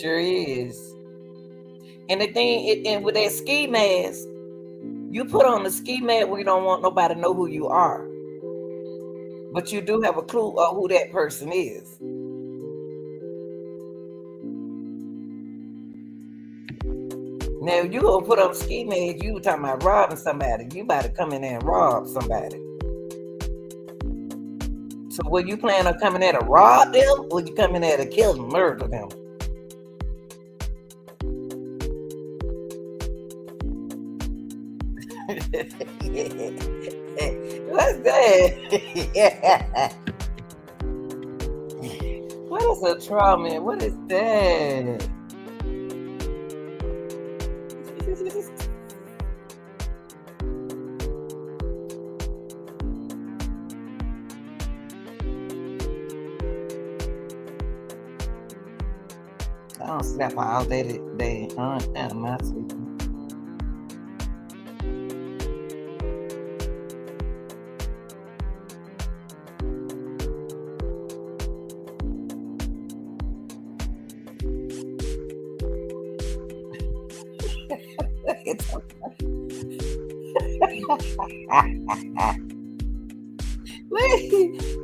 Sure is. And the thing, and with that ski mask, you put on the ski mask when you don't want nobody to know who you are. But you do have a clue of who that person is. Now, if you gonna put on a ski mask, you talking about robbing somebody. You about to come in there and rob somebody. So were you planning on coming there to rob them, or you coming there to kill them, murder them? What's that? What is a trauma? What is that? I don't slap all day. They aren't my sleep.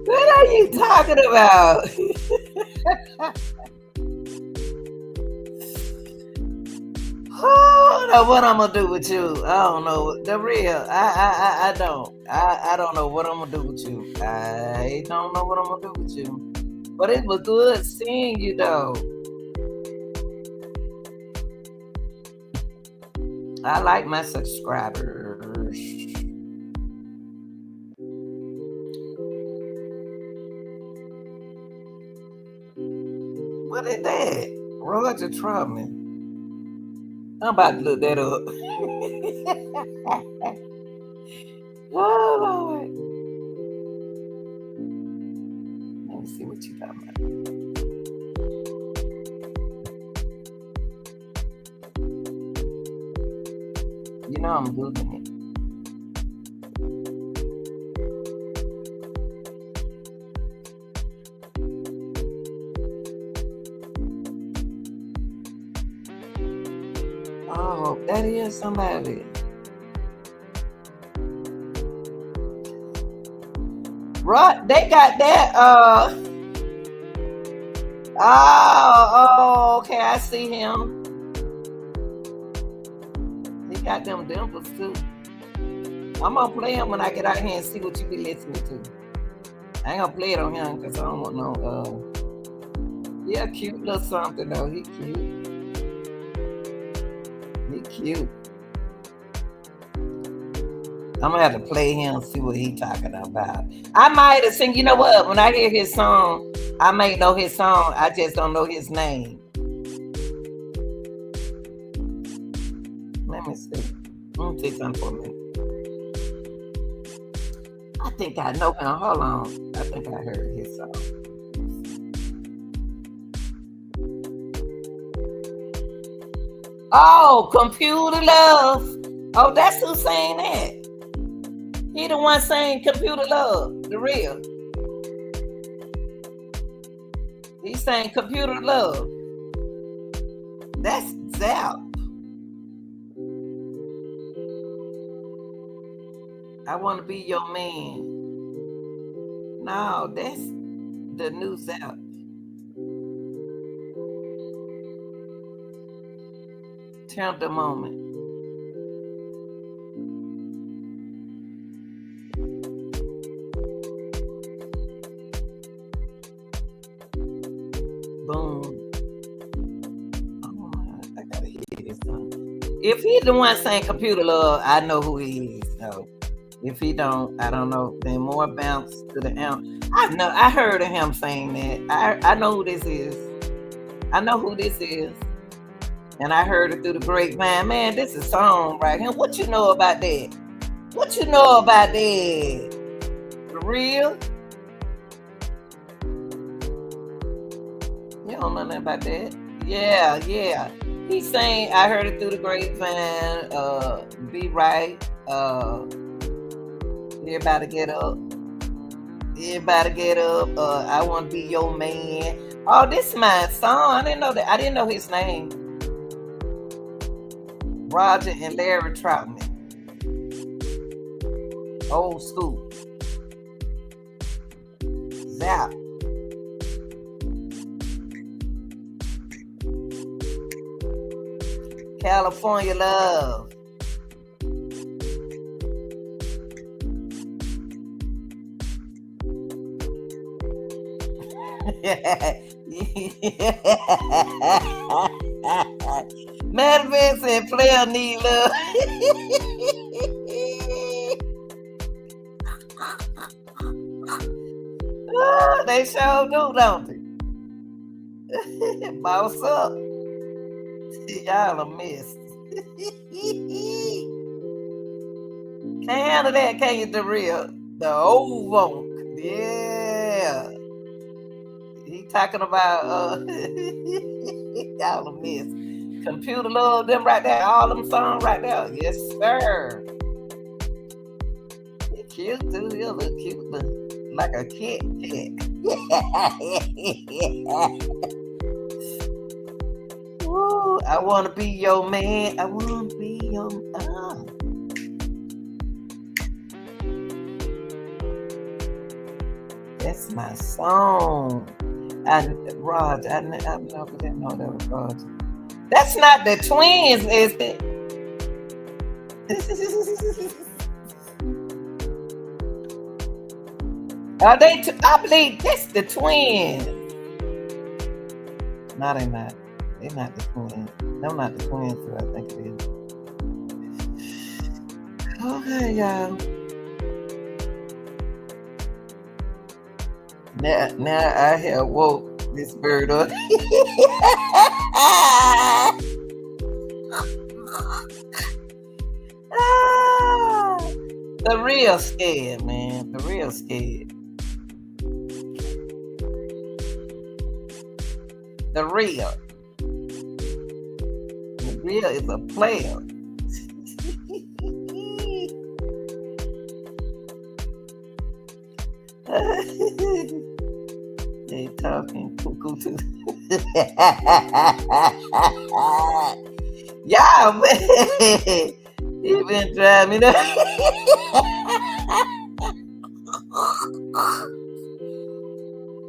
What are you talking about? Hold know what I'm gonna do with you. I don't know the real. I don't. I don't know what I'm gonna do with you. I don't know what I'm gonna do with you. But it was good seeing you though. I like my subscribers. What is that? Roger Trubman. I'm about to look that up. Oh, Lord. Let me see what you talking about. You know I'm Googling it. Oh, that is somebody. Right, they got that. Oh, okay. I see him. He got them dimples too. I'm gonna play him when I get out here and see what you be listening to. I ain't gonna play it on him because I don't want no. Yeah, cute little something though. He cute. He cute. I'm gonna have to play him and see what he talking about. I might have sing. You know what? When I hear his song, I may know his song. I just don't know his name. Let me see. Let me see something for me. I think I know him. Hold on. I think I heard his song. Oh, Computer Love. Oh, that's who saying that. He the one saying Computer Love, the real. He's saying Computer Love. That's Zap. I want to be your man. No, that's the new Zap. Turn the moment. Boom. Oh, I gotta hear this song. If he's the one saying Computer Love, I know who he is. So if he don't, I don't know. Then more bounce to the amp. I heard of him saying that. I know who this is. I know who this is. And I heard it through the grapevine. Man, this is a song right here. What you know about that? What you know about that? For real? You don't know nothing about that? Yeah. He's saying, I heard it through the grapevine. Be right. Everybody get up. Everybody get up. I want to be your man. Oh, this is my song. I didn't know that. I didn't know his name. Roger and Larry Troutman. Old school. Zap. California Love. Madman said player need love. Oh, they sure do, don't they? Boss up. Y'all a mess. Can't handle that, can you, the real? The old wonk. Yeah. He talking about y'all a mess. Computer Love, them right there, all them songs right there. Yes, sir. He cute too. He look cute, like a cat. Woo, I want to be your man. I want to be your man. That's my song. Roger, I never didn't know that was Roger. That's not the twins, is it? Are they? I believe that's the twins. No, they not. They're not the twins. They're not the twins. Who I think it is. Okay, y'all. Now I have woke this bird up. The real scared, man. The real scared. The real. The real is a player. They talking cuckoo too. Y'all, man. You been driving me nuts.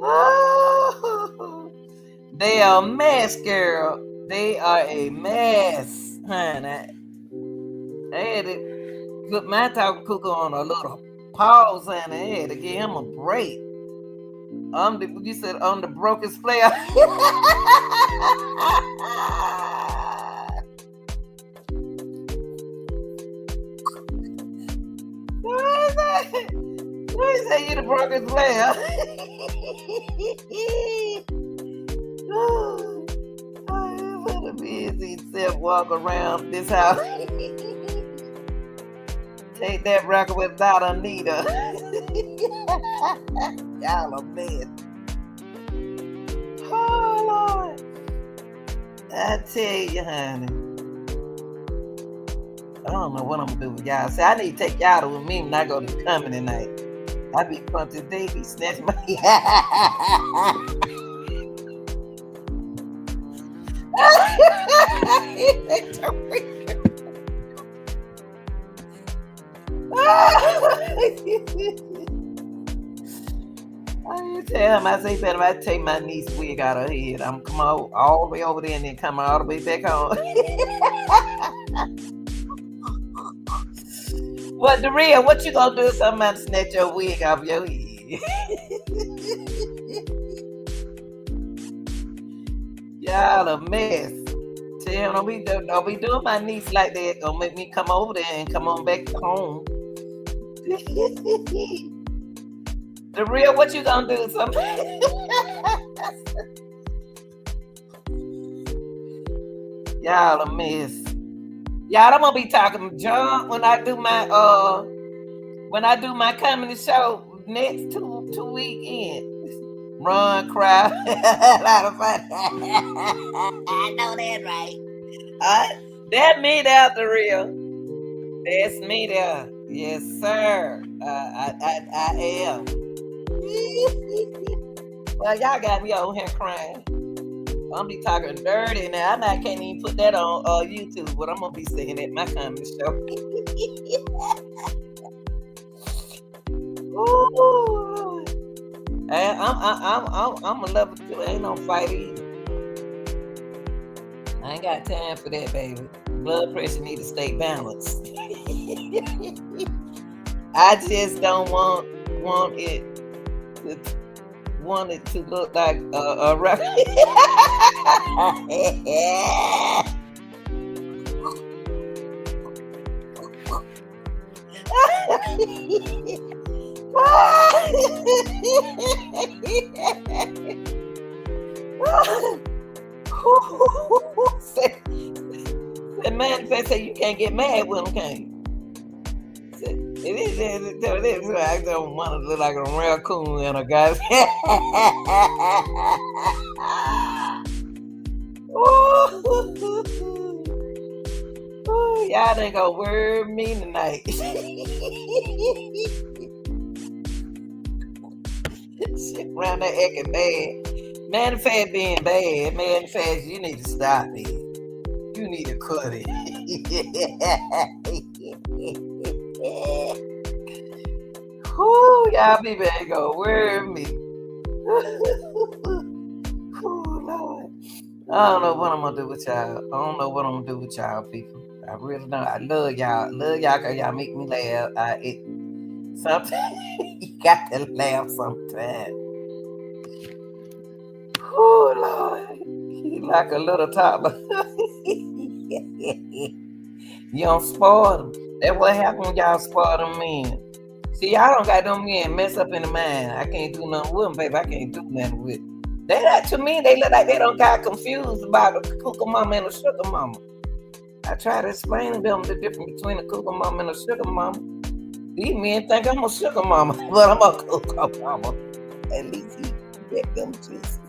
Oh, they are a mess, girl. They are a mess, honey. I had to put my talking cuckoo on a little pause, and I had to give him a break. You said on the brokest player. Who say you the brokest player? Oh, what a busy self walk around this house. Take that record without Anita. Y'all a mess. Oh, Lord. I tell you, honey. I don't know what I'm going to do with y'all. See, I need to take y'all with me when I go to the comedy tonight. I be punching Davey, snatch my... I tell him, I say, better if I take my niece wig out of her head, I'm come all the way over there and then come all the way back home. What the real? What you gonna do if somebody snatch your wig off your head? Y'all a mess. Tell don't be doing my niece like that. Gonna make me come over there and come on back home. The real, what you gonna do? Something? Y'all a mess. Y'all, I'm gonna be talking junk when I do my comedy show next two weekends. Run, cry, a lot of fun. I know that, right? That me there, the real. That's me there. Yes, sir. I am. Well, y'all got me over here crying. I'm be talking dirty now. I can't even put that on YouTube, but I'm gonna be saying at my comedy show. Ooh. I'm a level 2. Ain't no fight either. I ain't got time for that, baby. Blood pressure need to stay balanced. I just don't want it to look like a rock. The man say you can't get mad with him, can you? I don't want to look like a raccoon and a guy. Oh, y'all ain't gonna worry me tonight. Shit around there acting bad. Manifest being bad. Manifest, you need to stop it. You need to cut it. Ooh, y'all people ain't gonna worry me. Ooh, Lord. I don't know what I'm gonna do with y'all. I don't know what I'm gonna do with y'all people. I really don't. I love y'all. Love y'all because y'all make me laugh. Sometimes you got to laugh sometimes. Oh, Lord. He like a little toddler. You don't spoil them. That's what happens when y'all spoil them men. See, y'all don't got them men mess up in the mind. I can't do nothing with them, baby. I can't do nothing with them. They like to me, they look like they don't got confused about the cougar mama and the sugar mama. I try to explain to them the difference between a cougar mama and a sugar mama. These men think I'm a sugar mama, but I'm a cougar mama. At least he get them juice.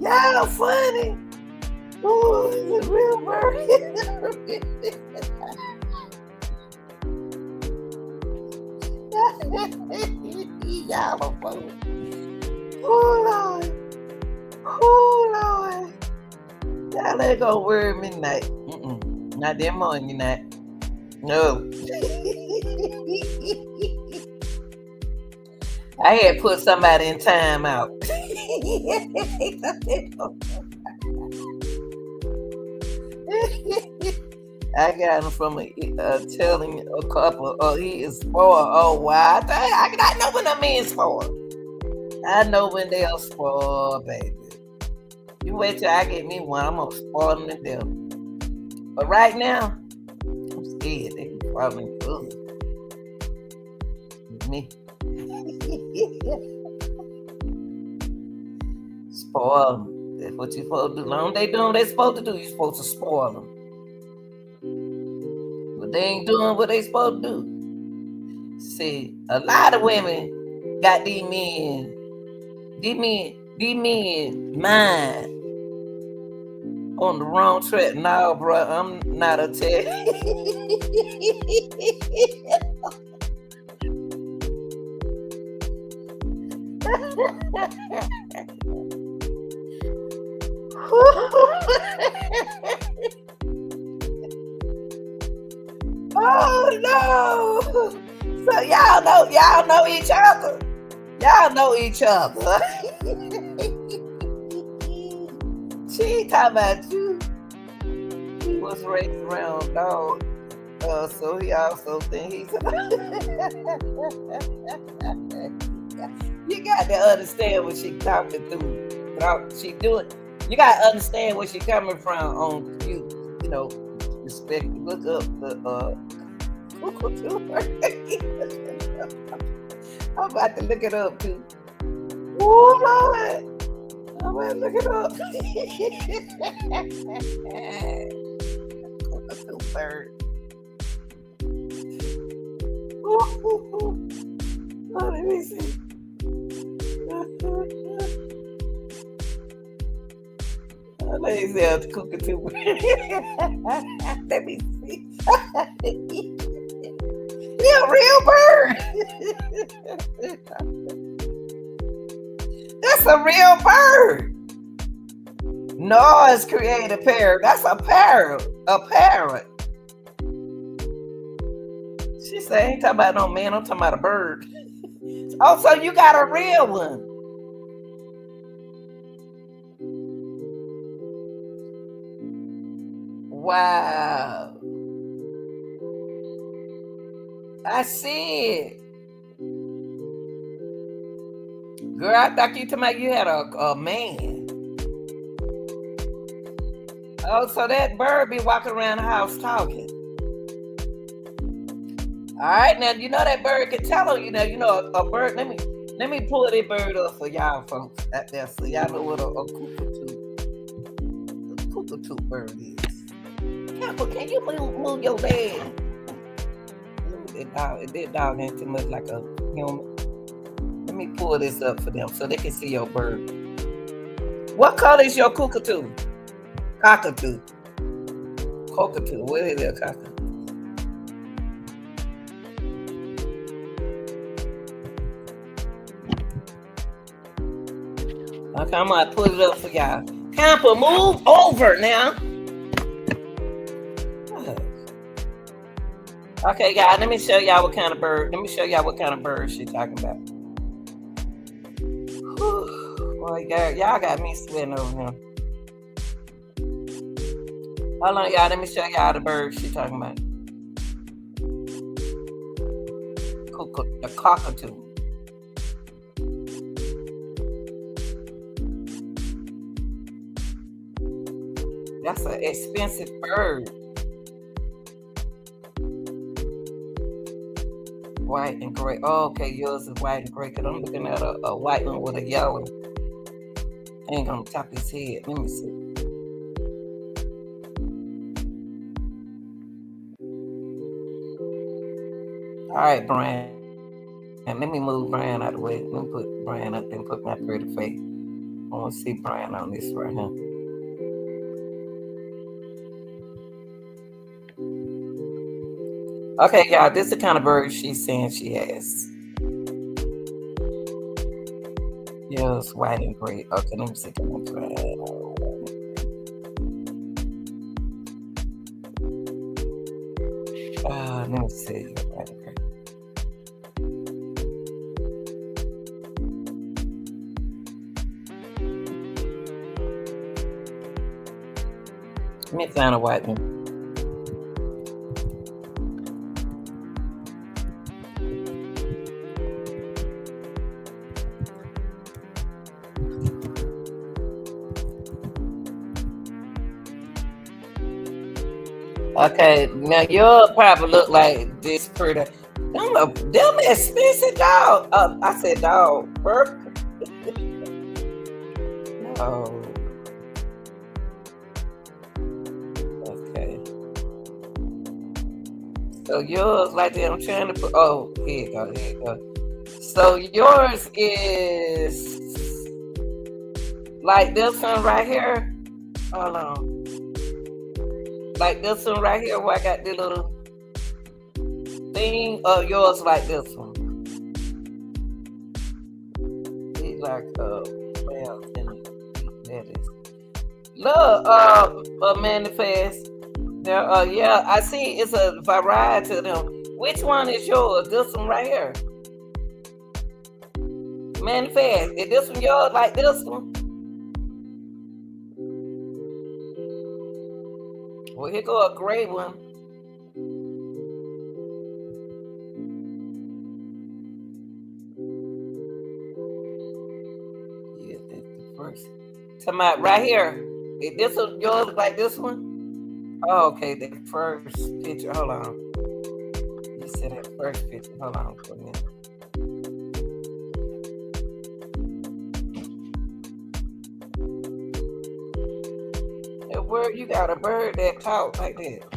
Y'all funny. Oh, it's a real bird. Y'all are funny. Oh, Lord. Oh, Lord. Y'all ain't gonna worry midnight. Not that morning night. No. I had put somebody in time out. I got him from telling a couple, oh, he is spoiled. Oh, wow. I know when a man's spoiled. I know when they are spoiled, baby. You wait till I get me one. I'm going to spoil them to death. But right now, I'm scared. They can probably do it. Me. Spoil them. That's what you're supposed to do. Long they doing what they're supposed to do, you're supposed to spoil them. But they ain't doing what they supposed to do. See, a lot of women got these men mind on the wrong track. No, bro, I'm not a tech. Oh no! So y'all know each other. Y'all know each other. She ain't talking about you. He was raised around dog. So he also think he's You got to understand what she talking through. She doing. You got to understand where she coming from on you know, respect. Look up the I'm about to look it up too. Oh Lord. I'm about to look it up. Cockatoo bird. Oh, let me see. Let me see a cockatoo bird. Let me see. You're a real bird. That's a real bird. Noise created a parrot. That's a parrot. A parrot. She said, I ain't talking about no man, I'm talking about a bird. Oh, so you got a real one. Wow. I see it. Girl, I thought you told me you had a man. Oh, so that bird be walking around the house talking. All right, now you know that bird can tell her, you know a bird. Let me pull that bird up for y'all folks out there so y'all know what a cockatoo bird is. Can you move your leg? That dog ain't too much like a human. Let me pull this up for them so they can see your bird. What color is your cockatoo? Cockatoo. Cockatoo. What is it, cockatoo? Okay, I'm gonna put it up for y'all. Camper, move over now. Okay, y'all, let me show y'all what kind of bird. Let me show y'all what kind of bird she talking about. Whew. Boy, y'all got me sweating over here. Hold on, y'all. Let me show y'all the bird she talking about. The cockatoo. That's an expensive bird. White and gray. Oh, okay, yours is white and gray. Cause I'm looking at a white one with a yellow thing on top of his head. Let me see. All right, Bryan. And let me move Bryan out of the way. Let me put Bryan up and put my pretty face. I want to see Bryan on this right here. Okay, y'all, this is the kind of bird she's saying she has. Yes, white and gray. Okay, let me see. Let me see. White and gray. Let me find a white one. Okay, now you'll probably look like this pretty. Them expensive dog. I said dog. Burp. No. Okay. So yours like that. I'm trying to put. Oh, here you go. Here you go. So yours is like this one right here. Hold on. Like this one right here where I got the little thing. Yours like this one. It's like well, that is. Look, manifest. There, yeah, I see it's a variety of them. Which one is yours? This one right here. Manifest. Is this one yours like this one? Well, here go a gray one. Yeah, that's the first. Come out right here. Is this one yours like this one? Oh, okay, the first picture. Hold on. You said that first picture. Hold on for a minute. Where you got a bird that talk like that?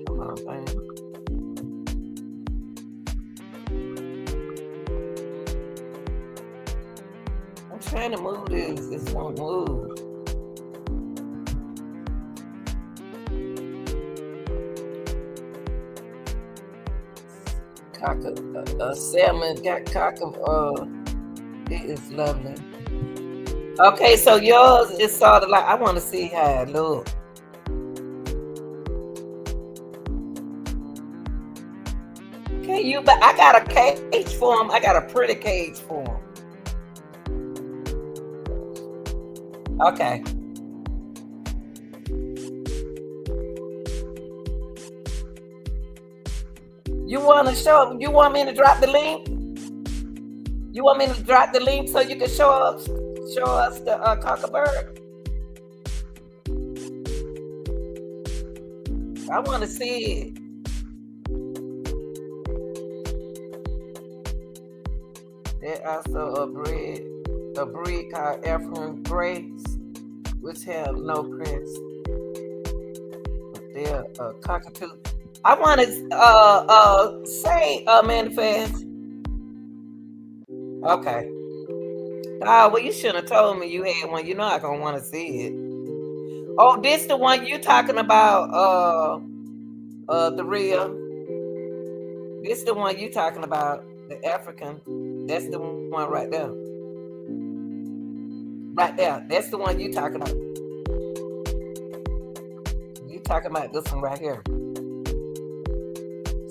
Come on, man. I'm trying to move this. This won't move. Salmon got it is lovely. Okay, so yours is sort of like, I want to see how it looks. Okay, but I got a cage for him. I got a pretty cage for him. Okay. You want me to drop the link? You want me to drop the link so you can show us the Kohberger? I want to see it. There's also a breed called African Grays, which have no crest. They're a cockatoo. I want to say manifest. Okay. Well, you shouldn't have told me you had one. You know I gonna want to see it. Oh, this the one you talking about? The real. This the one you talking about? The African. That's the one right there. Right there. That's the one you talking about. You talking about this one right here.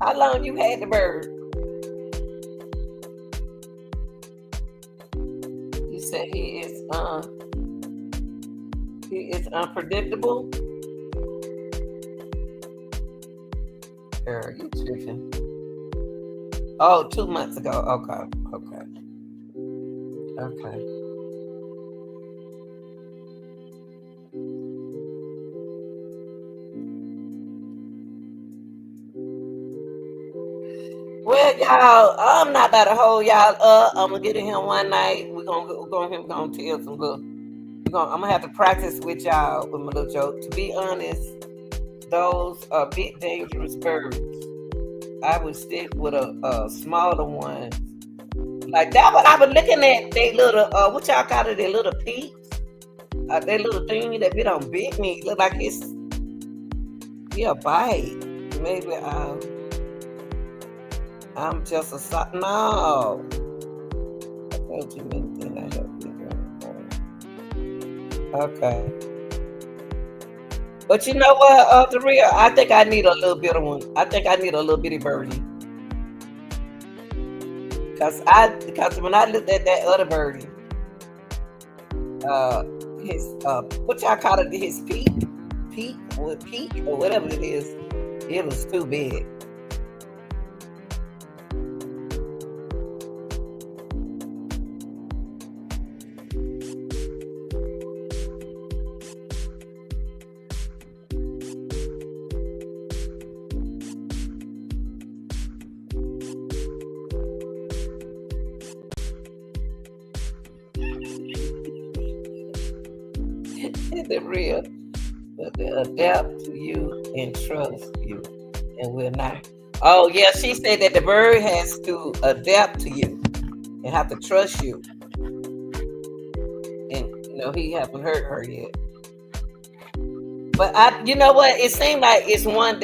How long you had the bird? You said he is unpredictable. Girl, you tripping. Oh, 2 months ago. Okay. Well, y'all, I'm not about to hold y'all up. I'm gonna get in here one night. We're gonna tell some good. I'm gonna have to practice with y'all with my little joke. To be honest, those are big dangerous birds. I would stick with a smaller one. Like that what I was looking at, they little what y'all call it, their little peeps. That little thing that it don't bit me. Look like it's a bite. Maybe I'm just a no. I told you anything I help you. Okay. But you know what, the real, I think I need a little bit of one. I think I need a little bitty birdie. Because when I looked at that other birdie, his what y'all call it, his peak or whatever it is, it was too big. The real, but they adapt to you and trust you, and will not. Oh yeah, she said that the bird has to adapt to you and have to trust you, and he haven't hurt her yet. But you know what? It seemed like it's the ones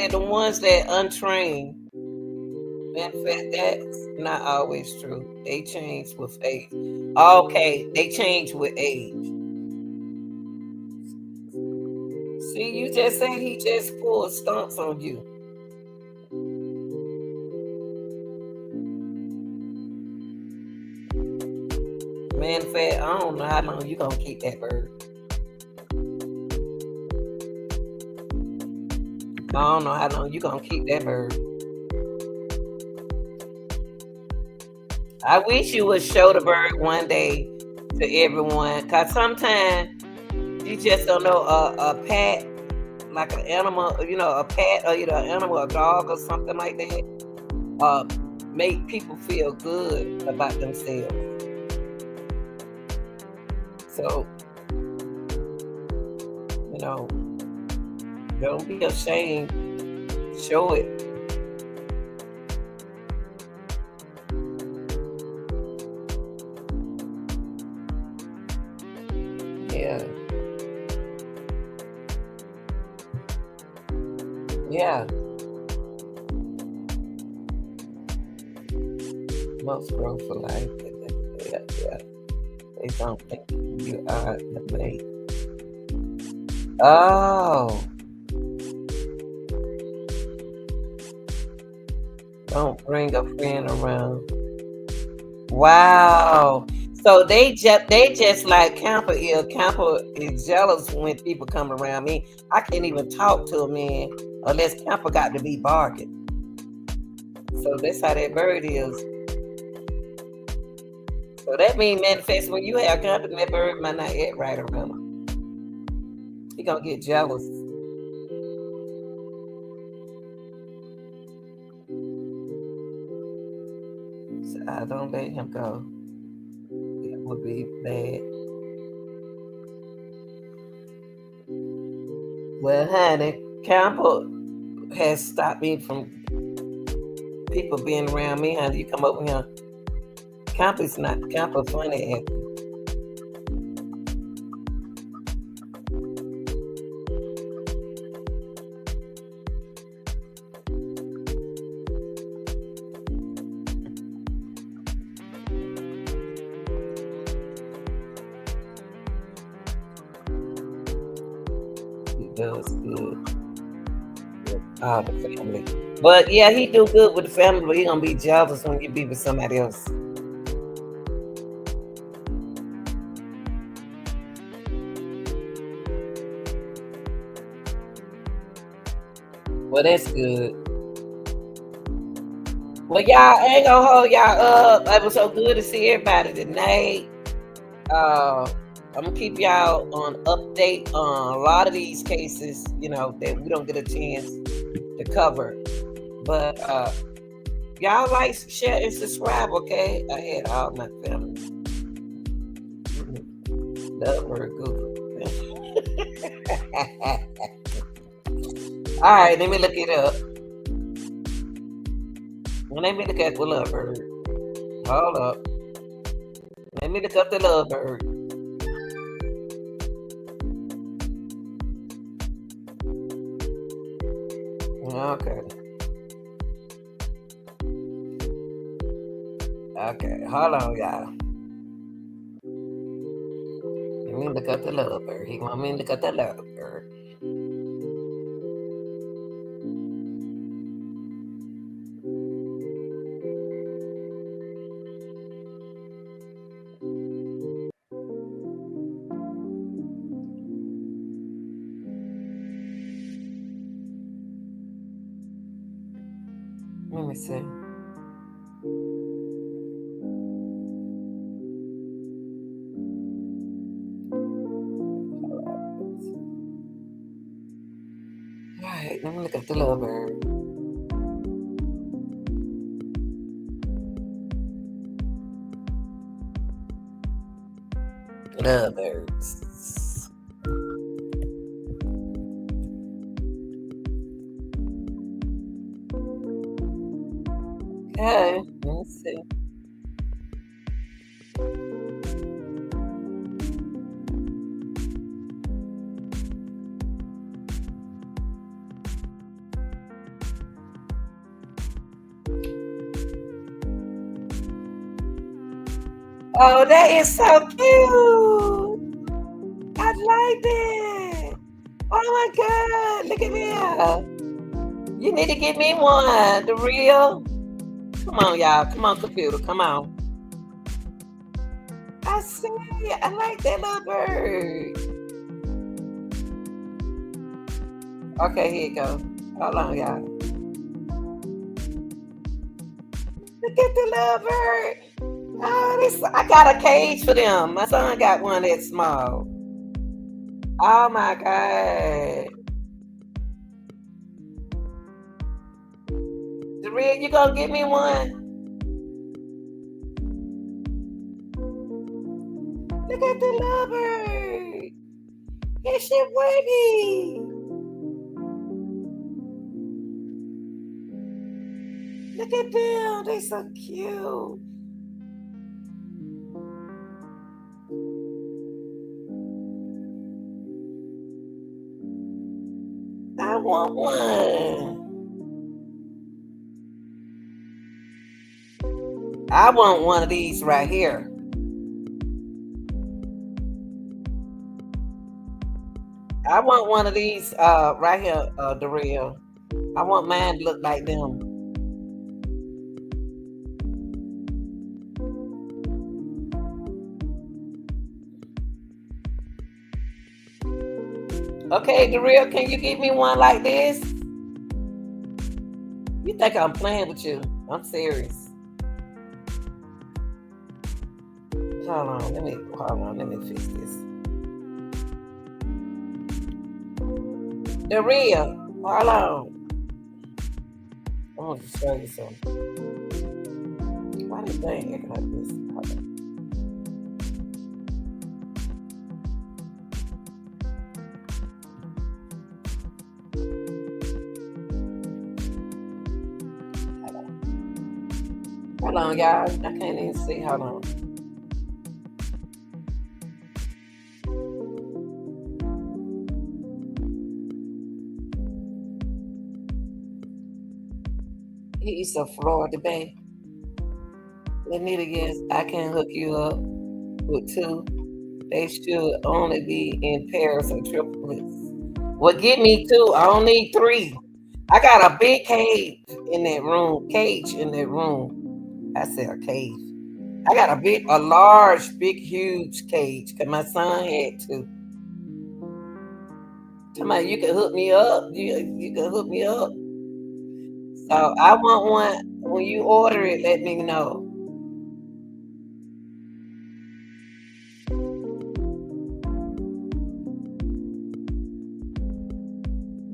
that untrained. In fact, that's not always true. They change with age. Okay, they change with age. See, you just said he just pulled stunts on you. Man, in fact, I don't know how long you gonna keep that bird. I don't know how long you gonna keep that bird. I wish you would show the bird one day to everyone, cause sometimes you just don't know a pet, like an animal, a pet or an animal, a dog or something like that, make people feel good about themselves. So, don't be ashamed. Show it. Yeah. Most grow for life. Yeah. They don't think you are the mate. Oh. Don't bring a friend around. Wow. So they just like Camper is. Camper is jealous when people come around me. I can't even talk to a man unless Camper got to be barking. So that's how that bird is. So that means manifest when you have company, that bird might not act right around him. He gonna get jealous. So I don't let him go. It would be bad. Well, honey, Camper has stopped me from people being around me. Honey, you come over here. Camper's not Camper funny acting. He does good. The family. But yeah, he do good with the family, but he gonna be jealous when you be with somebody else. Well, that's good. Well, y'all ain't gonna hold y'all up. It was so good to see everybody tonight. I'm gonna keep y'all on update on a lot of these cases, that we don't get a chance to cover. But y'all like, share, and subscribe, okay? I had all my family. Love her Google. All right, let me look it up. Let me look at the lovebird. Hold up. Let me look up the lovebird. Okay. Okay, hold on, y'all. Let me look up the lovebird. He want me to look at the lovebird. Let me see. All right, let me look at the lovebird. Lovebirds. Okay, let's see. Oh, that is so cute. I like that. Oh my God, look at that. You need to give me one, the real. Come on, y'all. Come on, computer. Come on. I see. I like that little bird. Okay, here you go. Hold on, y'all. Look at the little bird. Oh, I got a cage for them. My son got one that's small. Oh my God. The real, you gonna give me one? Look at the little bird. It's your baby. Look at them. They're so cute. I want one. I want one of these right here. I want one of these right here, the real. I want mine to look like them. Okay, the real, can you give me one like this? You think I'm playing with you? I'm serious. Hold on, let me fix this. The real, hold on. I want to show you something. Why this thing acting like this? Hold on. Hold on, y'all. I can't even see. Hold on. He's a Florida Bay. Lanita, yes, I can hook you up with two. They should only be in pairs or triplets. Well, give me two. I don't need three. I got a big cage in that room. Cage in that room. I said a cage. I got a large, big, huge cage. Cause my son had to. Somebody, you can hook me up. You can hook me up. So I want one. When you order it, let me know.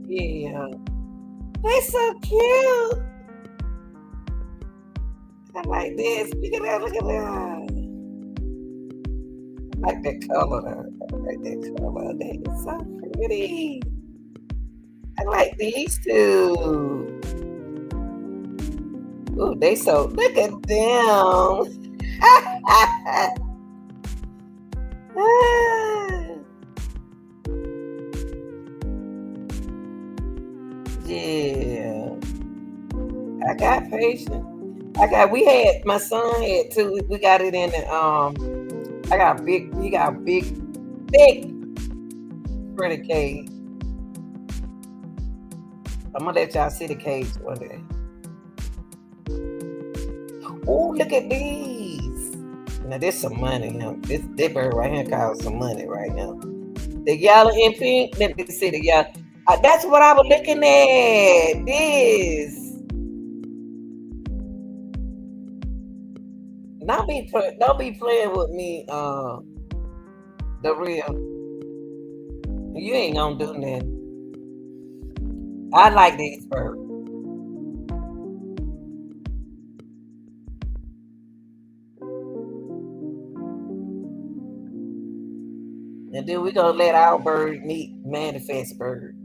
Yeah, they so cute. I like this. Look at that. Look at that. I like that color. I like that color. That is so pretty. I like these two. Ooh, they so. Look at them. Yeah, I got patience. We had, my son had two. We got it in the, I got big, he got a big, pretty cage. I'm gonna let y'all see the cage one day. Oh, look at these. Now, there's some money. This bird right here costs some money right now. The yellow and pink. Let me see the yellow. That's what I was looking at. This. Don't be playing with me, the real. You ain't gonna do nothing. I like these birds. And then we gonna let our bird meet manifest bird.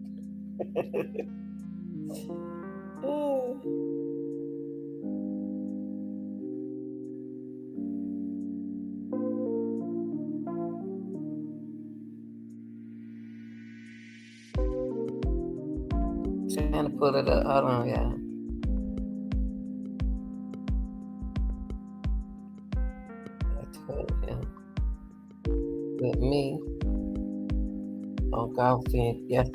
Trying to pull it up. Hold on, y'all. I told him with me on golfing. Yes,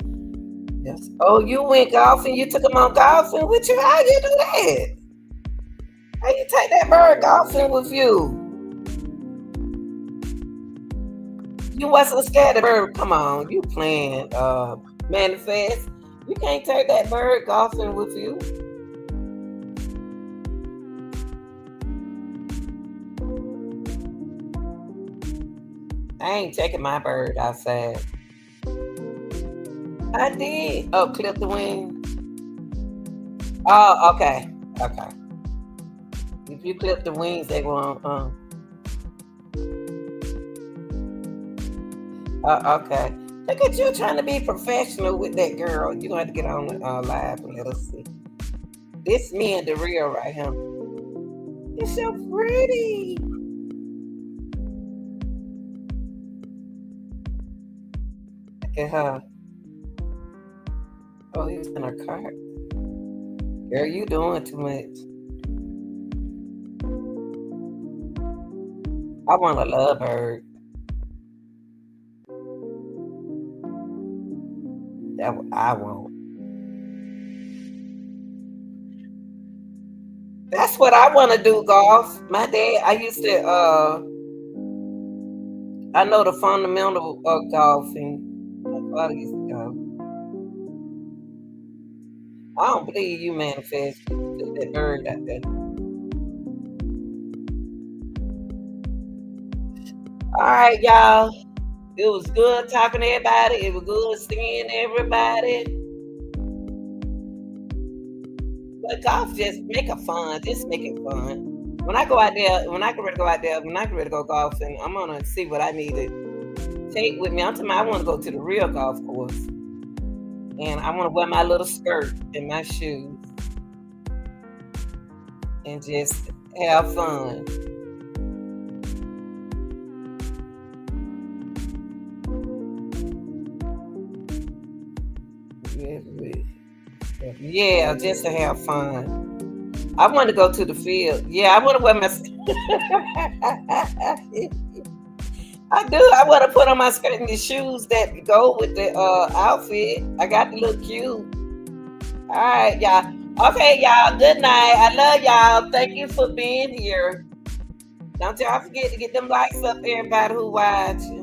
yes. Oh, you went golfing. You took him on golfing with you. How you do that? How you take that bird golfing with you? You wasn't scared of the bird. Come on, you playing manifest. You can't take that bird golfing with you. I ain't taking my bird outside. I did. Oh, clip the wing. Oh, okay. Okay. If you clip the wings, they won't. Okay. Look at you trying to be professional with that girl. You're going to have to get on the live and let us see. This me and the real right here. It's so pretty. Look at her. Oh, he's in her cart. Girl, you doing too much. I want a lovebird. That I want. That's what I want to do, golf. My dad, I used to, I know the fundamental of golfing. My father used to golf. I don't believe you manifest. Put that bird out there. All right, y'all. It was good talking to everybody. It was good seeing everybody. But golf just make it fun. Just make it fun. When I go out there, when I get ready to go out there, when I get ready to go golfing, I'm gonna see what I need to take with me. I'm talking about I want to go to the real golf course. And I want to wear my little skirt and my shoes. And just have fun. Yeah, just to have fun. I want to go to the field. Yeah, I want to wear my. I do. I want to put on my skirt and the shoes that go with the outfit. I got to look cute. All right, y'all. Okay, y'all. Good night. I love y'all. Thank you for being here. Don't y'all forget to get them likes up, everybody who watching.